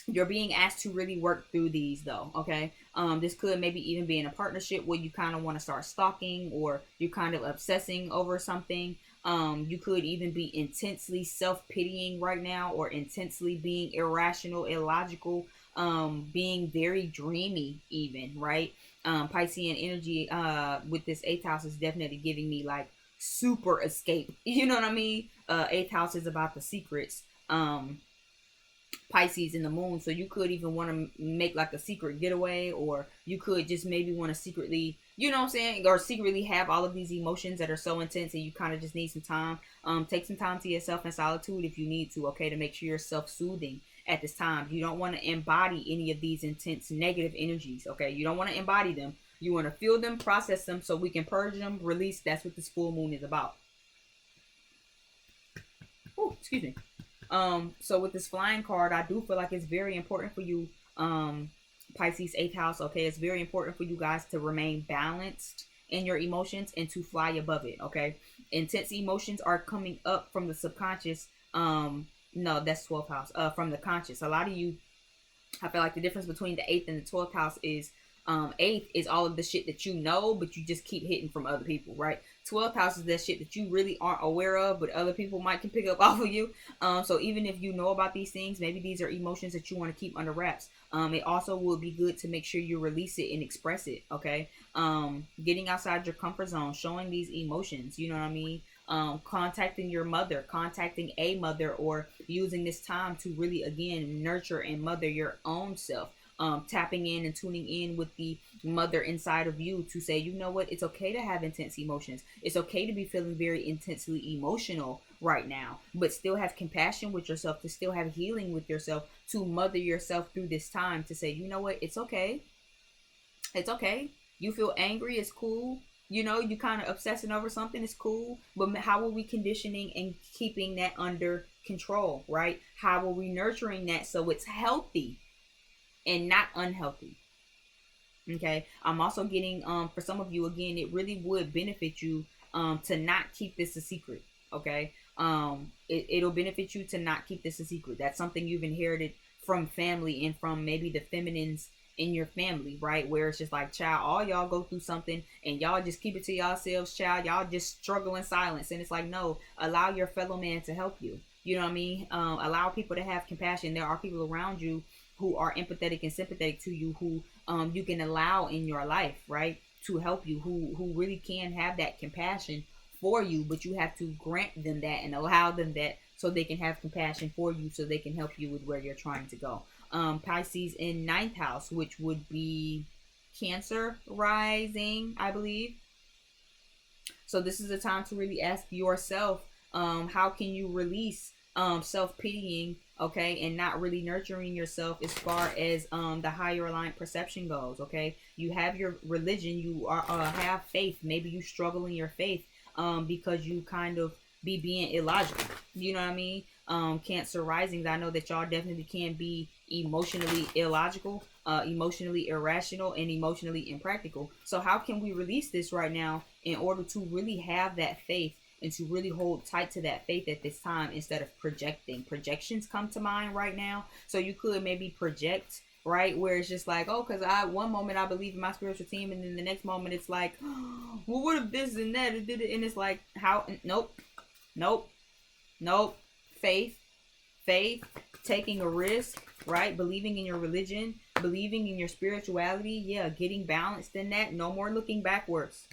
You're being asked to really work through these though, okay? This could maybe even be in a partnership where you kind of want to start stalking, or you're kind of obsessing over something. You could even be intensely self-pitying right now, or intensely being irrational, illogical, being very dreamy even, right? Piscean energy with this 8th house is definitely giving me like super escape. You know what I mean? 8th house is about the secrets. Pisces in the moon, so you could even want to make like a secret getaway, or you could just maybe want to secretly, you know what I'm saying, or secretly have all of these emotions that are so intense and you kind of just need some time. Take some time to yourself in solitude if you need to, okay, to make sure you're self-soothing at this time. You don't want to embody any of these intense negative energies, okay? You don't want to embody them. You want to feel them, process them, so we can purge them, release. That's what this full moon is about. Oh, excuse me. So with this flying card, I do feel like it's very important for you, Pisces 8th house, okay? It's very important for you guys to remain balanced in your emotions and to fly above it, okay? Intense emotions are coming up from the subconscious. No, that's 12th house. From the conscious. A lot of you, I feel like the difference between the 8th and the 12th house is 8th is all of the shit that you know, but you just keep hitting from other people, right? 12th house is that shit that you really aren't aware of, but other people might can pick up off of you. So even if you know about these things, maybe these are emotions that you want to keep under wraps. It also would be good to make sure you release it and express it, okay? Getting outside your comfort zone, showing these emotions, you know what I mean? Contacting your mother, contacting a mother, or using this time to really, again, nurture and mother your own self. Tapping in and tuning in with the mother inside of you to say, you know what, it's okay to have intense emotions. It's okay to be feeling very intensely emotional right now, but still have compassion with yourself, to still have healing with yourself, to mother yourself through this time, to say, you know what, it's okay. It's okay. You feel angry, it's cool. You know, you kind of obsessing over something, it's cool. But how are we conditioning and keeping that under control, right? How are we nurturing that so it's healthy and not unhealthy? Okay. I'm also getting for some of you, again, it really would benefit you to not keep this a secret. Okay. It'll benefit you to not keep this a secret. That's something you've inherited from family and from maybe the feminines in your family, right? Where it's just like, child, all y'all go through something and y'all just keep it to yourselves, child. Y'all just struggle in silence. And it's like, no, allow your fellow man to help you. You know what I mean? Allow people to have compassion. There are people around you who are empathetic and sympathetic to you, who you can allow in your life, right, to help you, who really can have that compassion for you, but you have to grant them that and allow them that so they can have compassion for you, so they can help you with where you're trying to go. Pisces in ninth house, which would be Cancer rising, I believe. So this is a time to really ask yourself, how can you release self-pitying, okay, and not really nurturing yourself as far as the higher aligned perception goes, okay? You have your religion, you are have faith. Maybe you struggle in your faith because you kind of be being illogical. You know what I mean? Cancer risings, I know that y'all definitely can be emotionally illogical, emotionally irrational, and emotionally impractical. So how can we release this right now in order to really have that faith and to really hold tight to that faith at this time instead of projecting? Projections come to mind right now. So you could maybe project, right, where it's just like, oh, because I one moment I believe in my spiritual team, and then the next moment it's like, oh, well, what if this and that, and it's like, how? Nope, nope, nope. Faith, taking a risk, right? Believing in your religion, believing in your spirituality, yeah, getting balanced in that. No more looking backwards.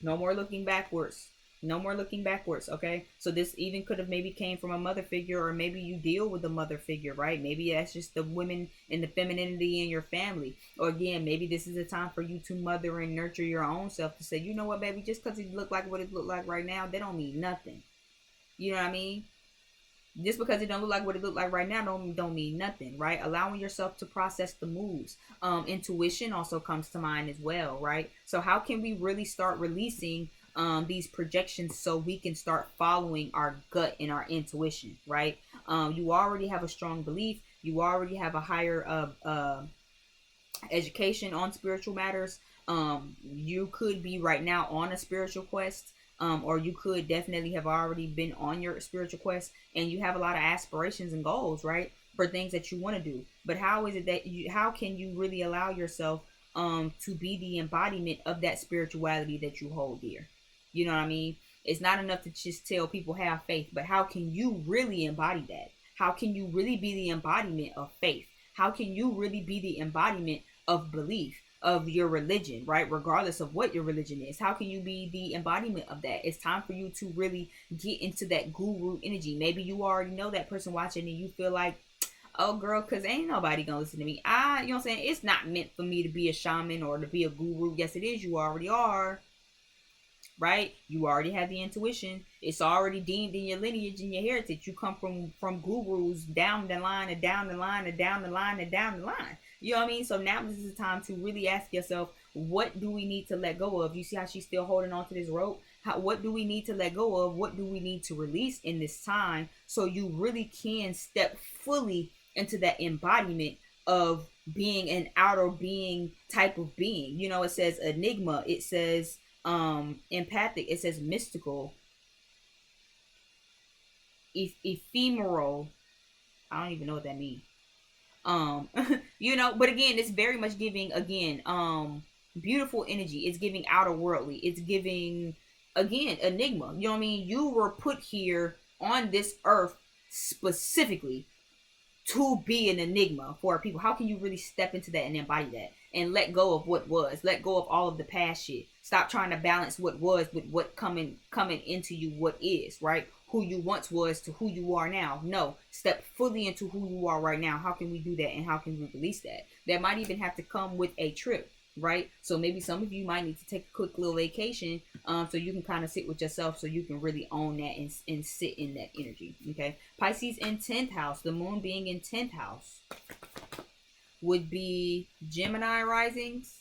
No more looking backwards. No more looking backwards, okay? So this even could have maybe came from a mother figure, or maybe you deal with a mother figure, right? Maybe that's just the women and the femininity in your family. Or again, maybe this is a time for you to mother and nurture your own self, to say, you know what, baby, just because it look like what it look like right now, that don't mean nothing. You know what I mean? Just because it don't look like what it look like right now don't mean nothing, right? Allowing yourself to process the moves. Intuition also comes to mind as well, right? So how can we really start releasing these projections so we can start following our gut and our intuition, right? You already have a strong belief. You already have a higher education on spiritual matters. You could be right now on a spiritual quest, or you could definitely have already been on your spiritual quest, and you have a lot of aspirations and goals, right, for things that you want to do. But how is it that how can you really allow yourself to be the embodiment of that spirituality that you hold dear? You know what I mean? It's not enough to just tell people have faith, but how can you really embody that? How can you really be the embodiment of faith? How can you really be the embodiment of belief, of your religion, right? Regardless of what your religion is, how can you be the embodiment of that? It's time for you to really get into that guru energy. Maybe you already know that person watching and you feel like, oh girl, because ain't nobody gonna listen to me. You know what I'm saying? It's not meant for me to be a shaman or to be a guru. Yes, it is. You already are. Right? You already have the intuition. It's already deemed in your lineage and your heritage. You come from gurus down the line and down the line and down the line and down the line. You know what I mean? So now this is the time to really ask yourself, what do we need to let go of? You see how she's still holding on to this rope? What do we need to let go of? What do we need to release in this time so you really can step fully into that embodiment of being an outer being type of being? You know, it says enigma. It says empathic. It says mystical, ephemeral. I don't even know what that means. You know, but again, it's very much giving, again, beautiful energy. It's giving outer worldly. It's giving, again, enigma. You know what I mean? You were put here on this earth specifically to be an enigma for people. How can you really step into that and embody that and let go of what was? Let go of all of the past shit. Stop trying to balance what was with what coming into you, what is, right? Who you once was to who you are now. No, step fully into who you are right now. How can we do that, and how can we release that? That might even have to come with a trip, right? So maybe some of you might need to take a quick little vacation, so you can kind of sit with yourself, so you can really own that and sit in that energy. Okay, Pisces in 10th house, the moon being in 10th house would be Gemini risings,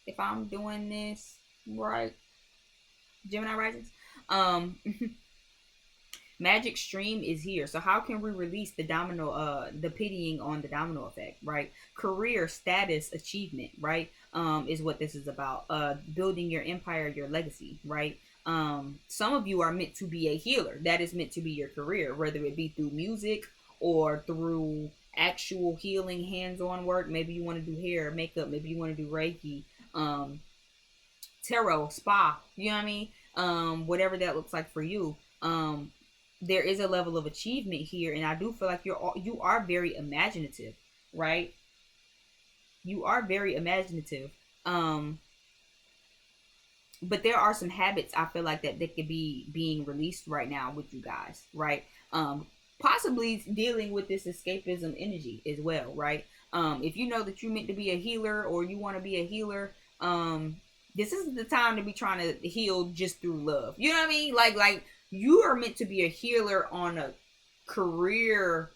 if I'm doing this right. Gemini risings. Magic stream is here. So how can we release the domino, the pitying on the domino effect, right? Career status achievement, right? Is what this is about. Building your empire, your legacy, right? Some of you are meant to be a healer. That is meant to be your career, whether it be through music or through actual healing, hands-on work. Maybe you want to do hair, makeup. Maybe you want to do Reiki, tarot, spa. You know what I mean? Whatever that looks like for you. There is a level of achievement here, and I do feel like you are very imaginative, right? You are very imaginative. but there are some habits I feel like that could be being released right now with you guys, right? Possibly dealing with this escapism energy as well, right? If you know that you meant to be a healer or you want to be a healer, this isn't the time to be trying to heal just through love. You know what I mean? Like you are meant to be a healer on a career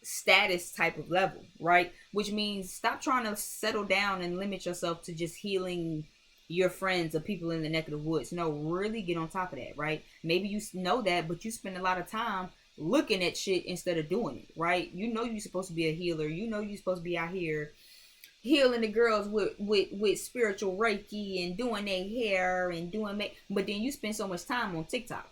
status type of level, right? Which means stop trying to settle down and limit yourself to just healing your friends or people in the neck of the woods. No, really get on top of that, right? Maybe you know that, but you spend a lot of time looking at shit instead of doing it, right? You know you're supposed to be a healer. You know you're supposed to be out here healing the girls with spiritual reiki and doing their hair and doing make, but then you spend so much time on TikTok.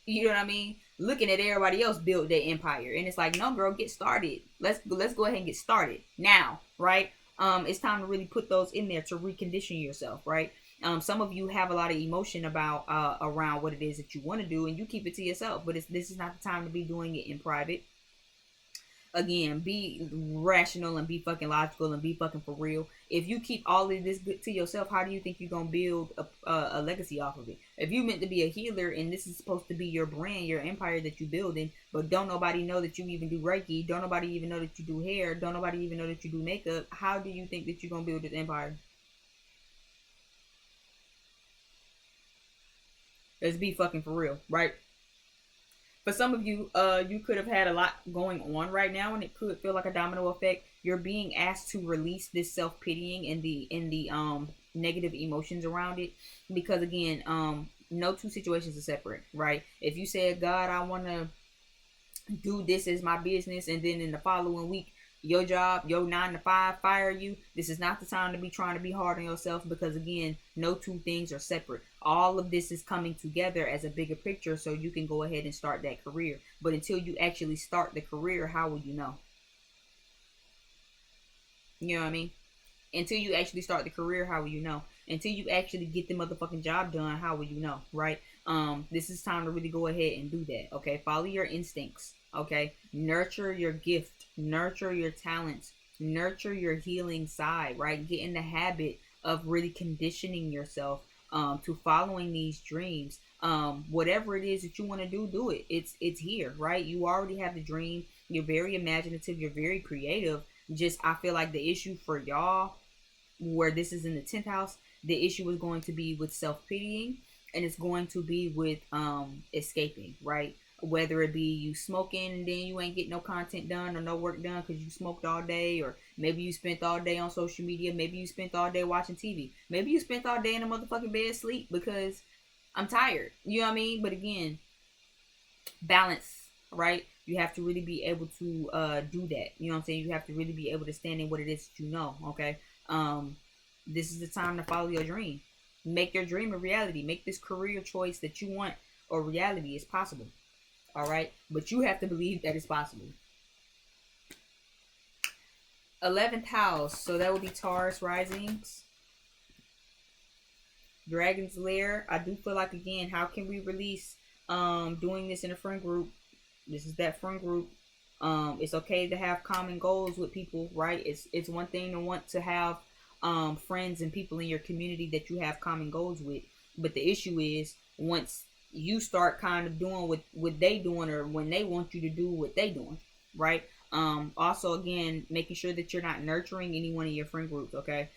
You know what I mean? Looking at everybody else build their empire, and it's like, no, girl, get started. Let's go ahead and get started now, right? It's time to really put those in there to recondition yourself, right? Some of you have a lot of emotion about around what it is that you want to do, and you keep it to yourself. But this is not the time to be doing it in private. Again, be rational and be fucking logical and be fucking for real. If you keep all of this good to yourself, how do you think you're gonna build a legacy off of it? If you meant to be a healer and this is supposed to be your brand, your empire that you building, but don't nobody know that you even do reiki, don't nobody even know that you do hair, don't nobody even know that you do makeup, how do you think that you're gonna build this empire? Let's be fucking for real, right? For some of you, you could have had a lot going on right now, and it could feel like a domino effect. You're being asked to release this self pitying and the negative emotions around it, because again, no two situations are separate, right? If you said, God, I want to do this as my business, and then in the following week your job, your 9 to 5 fire you, this is not the time to be trying to be hard on yourself, because again, no two things are separate. All of this is coming together as a bigger picture so you can go ahead and start that career. But until you actually start the career, how will you know? You know what I mean? Until you actually start the career, how will you know? Until you actually get the motherfucking job done, how will you know, right? This is time to really go ahead and do that. Okay, follow your instincts. Okay, nurture your gift, nurture your talents, nurture your healing side, right? Get in the habit of really conditioning yourself to following these dreams. Whatever it is that you want to do it. It's here, right? You already have the dream. You're very imaginative. You're very creative. Just I feel like the issue for y'all, where this is in the 10th house, the issue is going to be with self-pitying, and it's going to be with escaping, right? Whether it be you smoking and then you ain't getting no content done or no work done because you smoked all day, or maybe you spent all day on social media, maybe you spent all day watching TV, maybe you spent all day in a motherfucking bed asleep because I'm tired. You know what I mean? But again, balance, right? You have to really be able to do that. You know what I'm saying? You have to really be able to stand in what it is that you know. Okay. This is the time to follow your dream. Make your dream a reality. Make this career choice that you want a reality. It's possible. All right. But you have to believe that it's possible. 11th house. So that would be Taurus risings. Dragon's Lair. I do feel like, again, how can we release doing this in a friend group? This is that friend group. It's okay to have common goals with people, right? It's one thing to want to have friends and people in your community that you have common goals with, but the issue is once you start kind of doing what they doing, or when they want you to do what they doing, right? Also, again, making sure that you're not nurturing anyone in your friend groups. Okay.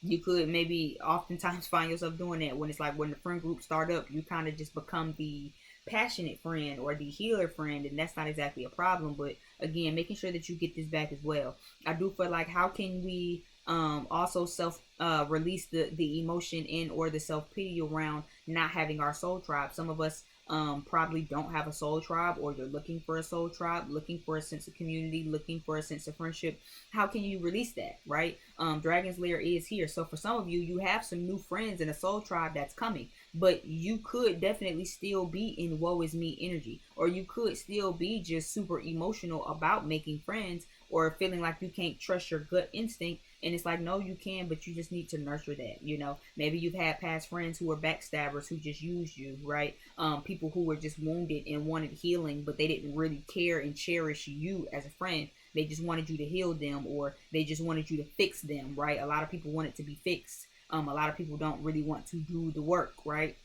You could maybe oftentimes find yourself doing that when it's like when the friend group start up, you kind of just become the passionate friend or the healer friend, and that's not exactly a problem. But again, making sure that you get this back as well. I do feel like, how can we also self release the emotion in or the self-pity around not having our soul tribe? Some of us probably don't have a soul tribe, or you're looking for a soul tribe, looking for a sense of community, looking for a sense of friendship. How can you release that, right? Dragon's Lair is here. So for some of you, you have some new friends in a soul tribe that's coming, but you could definitely still be in woe is me energy, or you could still be just super emotional about making friends, or feeling like you can't trust your gut instinct. And it's like, no, you can, but you just need to nurture that. You know, maybe you've had past friends who were backstabbers, who just used you, right? People who were just wounded and wanted healing, but they didn't really care and cherish you as a friend. They just wanted you to heal them, or they just wanted you to fix them, right? A lot of people want it to be fixed. A lot of people don't really want to do the work, right?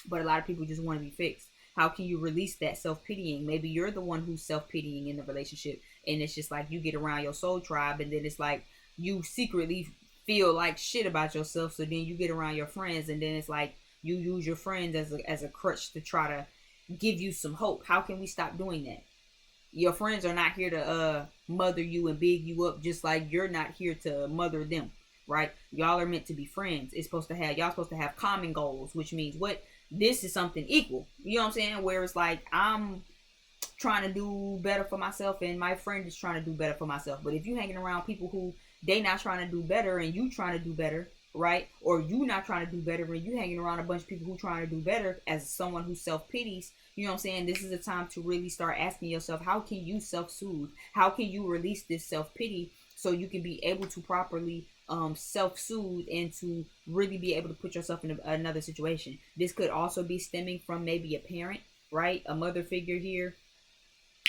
But a lot of people just want to be fixed. How can you release that self-pitying? Maybe you're the one who's self-pitying in the relationship, and it's just like you get around your soul tribe, and then it's like you secretly feel like shit about yourself. So then you get around your friends, and then it's like you use your friends as a crutch to try to give you some hope. How can we stop doing that? Your friends are not here to mother you and big you up, just like you're not here to mother them, right? Y'all are meant to be friends. Y'all supposed to have common goals, which means what? This is something equal. You know what I'm saying? Where it's like I'm trying to do better for myself and my friend is trying to do better for myself. But if you hanging around people who they not trying to do better and you trying to do better, right? Or you not trying to do better and you hanging around a bunch of people who trying to do better, as someone who self-pities, you know what I'm saying? This is a time to really start asking yourself, how can you self-soothe? How can you release this self-pity so you can be able to properly self-soothe and to really be able to put yourself in another situation? This could also be stemming from maybe a parent, right? A mother figure here,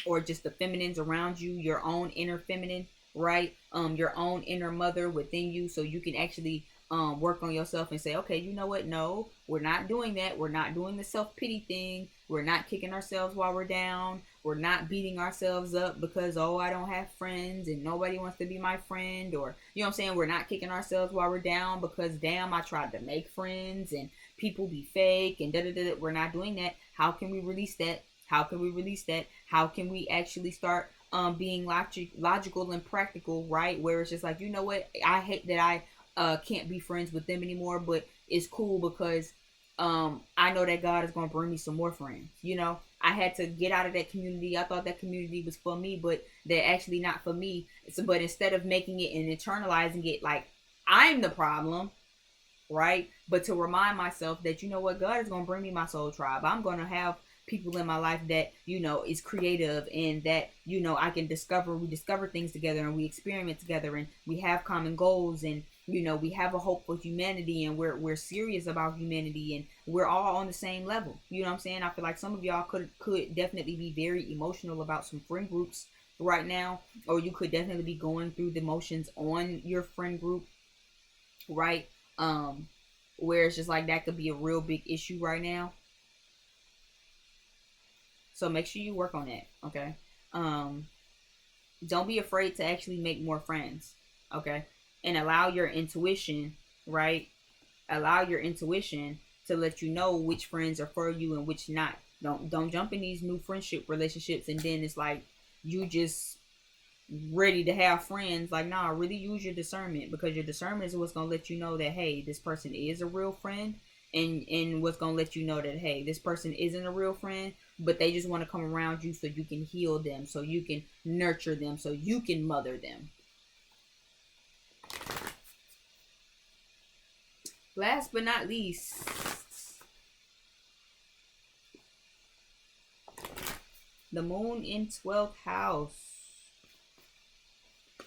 or just the feminines around you, your own inner feminine, right? Your own inner mother within you, so you can actually work on yourself and say, okay, you know what? No, we're not doing that. We're not doing the self-pity thing. We're not kicking ourselves while we're down. We're not beating ourselves up because, oh, I don't have friends and nobody wants to be my friend, or, you know what I'm saying? We're not kicking ourselves while we're down because, damn, I tried to make friends and people be fake and da-da-da-da. We're not doing that. How can we release that? How can we release that? How can we actually start being logical and practical, right? Where it's just like, you know what? I hate that I can't be friends with them anymore, but it's cool because I know that God is going to bring me some more friends. You know, I had to get out of that community. I thought that community was for me, but they're actually not for me. But instead of making it and internalizing it like I'm the problem, right? But to remind myself that, you know what, God is going to bring me my soul tribe. I'm going to have people in my life that, you know, is creative and that, you know, we discover things together and we experiment together and we have common goals and, you know, we have a hope for humanity and we're serious about humanity and we're all on the same level. You know what I'm saying? I feel like some of y'all could definitely be very emotional about some friend groups right now, or you could definitely be going through the motions on your friend group, right? Where it's just like that could be a real big issue right now. So make sure you work on that, okay? Don't be afraid to actually make more friends, okay? And allow your intuition, right? Allow your intuition to let you know which friends are for you and which not. Don't jump in these new friendship relationships and then it's like you just ready to have friends. Like, nah, really use your discernment, because your discernment is what's gonna let you know that, hey, this person is a real friend, and what's gonna let you know that, hey, this person isn't a real friend, but they just want to come around you so you can heal them, so you can nurture them, so you can mother them. Last but not least, the moon in 12th house.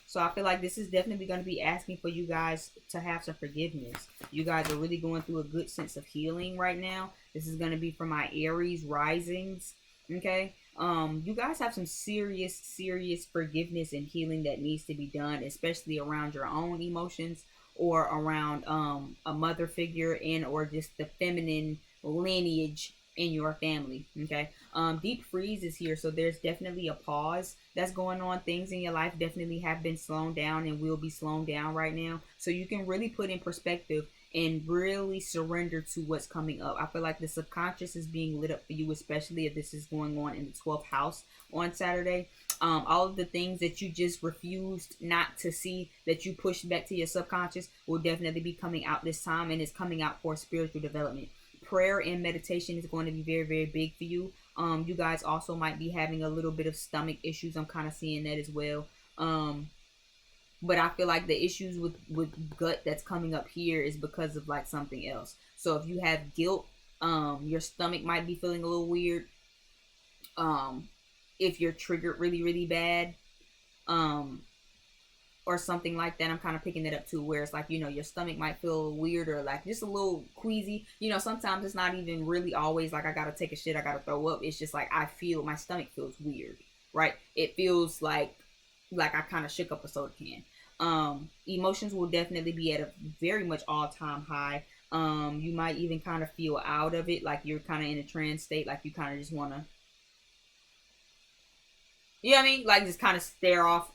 So I feel like this is definitely going to be asking for you guys to have some forgiveness. You guys are really going through a good sense of healing right now. This is going to be for my Aries risings. Okay. You guys have some serious forgiveness and healing that needs to be done, especially around your own emotions or around a mother figure and or just the feminine lineage in your family. Okay. Deep freeze is here, so there's definitely a pause that's going on. Things in your life definitely have been slowed down and will be slowed down right now, so you can really put in perspective and really surrender to what's coming up. I feel like the subconscious is being lit up for you, especially if this is going on in the 12th house on Saturday. All of the things that you just refused not to see, that you pushed back to your subconscious, will definitely be coming out this time, and it's coming out for spiritual development. Prayer and meditation is going to be very big for you. You guys also might be having a little bit of stomach issues. I'm kind of seeing that as well. But I feel like the issues with gut that's coming up here is because of like something else. So if you have guilt, your stomach might be feeling a little weird. If you're triggered really bad, or something like that, I'm kind of picking it up too, where it's like, you know, your stomach might feel weird or like just a little queasy. You know, sometimes it's not even really always like I gotta take a shit, I gotta throw up. It's just like I feel my stomach feels weird, right? It feels like like I kind of shook up a soda can. Emotions will definitely be at a very much all-time high. You might even kind of feel out of it, like you're kind of in a trance state, like you kind of just want to, you know what I mean? Like just kind of stare off.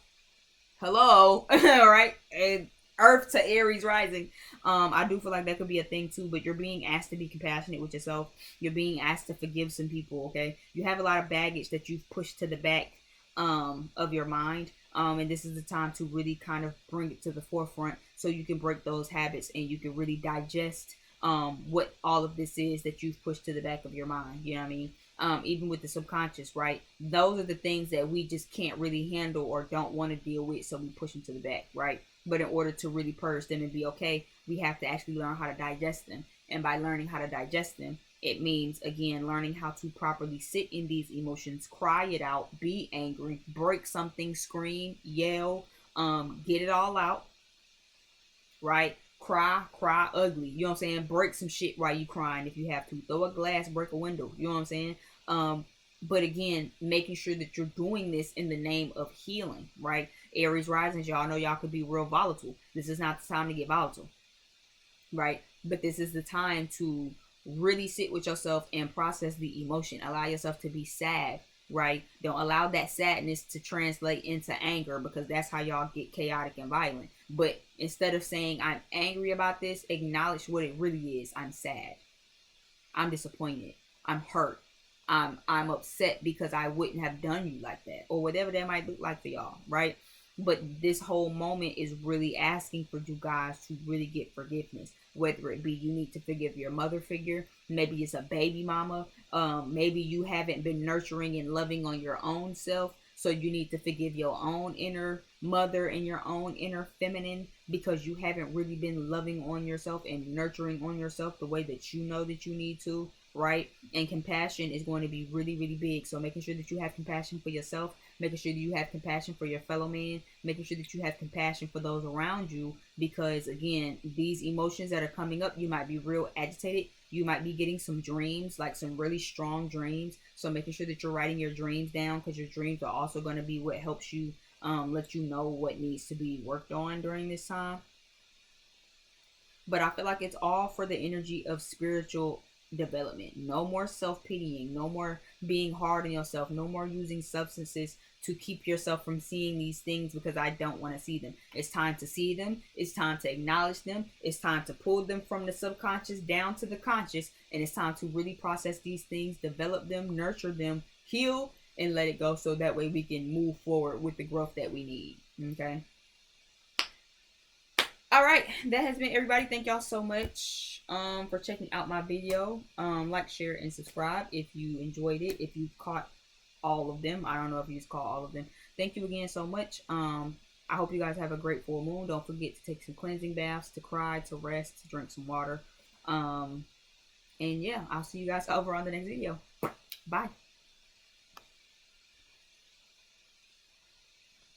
Hello, all right? And Earth to Aries rising. I do feel like that could be a thing too, but you're being asked to be compassionate with yourself. You're being asked to forgive some people, okay? You have a lot of baggage that you've pushed to the back of your mind. And this is the time to really kind of bring it to the forefront so you can break those habits and you can really digest what all of this is that you've pushed to the back of your mind. You know what I mean? Even with the subconscious, right? Those are the things that we just can't really handle or don't want to deal with, so we push them to the back, right? But in order to really purge them and be okay, we have to actually learn how to digest them. And by learning how to digest them, it means, again, learning how to properly sit in these emotions, cry it out, be angry, break something, scream, yell, get it all out, right? Cry ugly. You know what I'm saying? Break some shit while you crying if you have to. Throw a glass, break a window. You know what I'm saying? But again, making sure that you're doing this in the name of healing, right? Aries risings, y'all know y'all could be real volatile. This is not the time to get volatile, right? But this is the time to really sit with yourself and process the emotion. Allow yourself to be sad, right? Don't allow that sadness to translate into anger, because that's how y'all get chaotic and violent. But instead of saying I'm angry about this, acknowledge what it really is. I'm sad. I'm disappointed. I'm hurt. I'm upset because I wouldn't have done you like that, or whatever that might look like for y'all, right? But this whole moment is really asking for you guys to really get forgiveness. Whether it be you need to forgive your mother figure, maybe it's a baby mama, maybe you haven't been nurturing and loving on your own self, so you need to forgive your own inner mother and your own inner feminine, because you haven't really been loving on yourself and nurturing on yourself the way that you know that you need to, right? And compassion is going to be really, really big. So making sure that you have compassion for yourself, making sure that you have compassion for your fellow man, making sure that you have compassion for those around you, because again, these emotions that are coming up, you might be real agitated. You might be getting some dreams, like some really strong dreams. So making sure that you're writing your dreams down, because your dreams are also going to be what helps you let you know what needs to be worked on during this time. But I feel like it's all for the energy of spiritual development. No more self-pitying, no more being hard on yourself, no more using substances to keep yourself from seeing these things because I don't want to see them. It's time to see them. It's time to acknowledge them. It's time to pull them from the subconscious down to the conscious. And it's time to really process these things, develop them, nurture them, heal, and let it go, so that way we can move forward with the growth that we need. Okay. All right, that has been everybody. Thank y'all so much for checking out my video. Like, share, and subscribe if you enjoyed it. If you caught all of them, I don't know if you just caught all of them. Thank you again so much. I hope you guys have a great full moon. Don't forget to take some cleansing baths, to cry, to rest, to drink some water. And yeah, I'll see you guys over on the next video. Bye.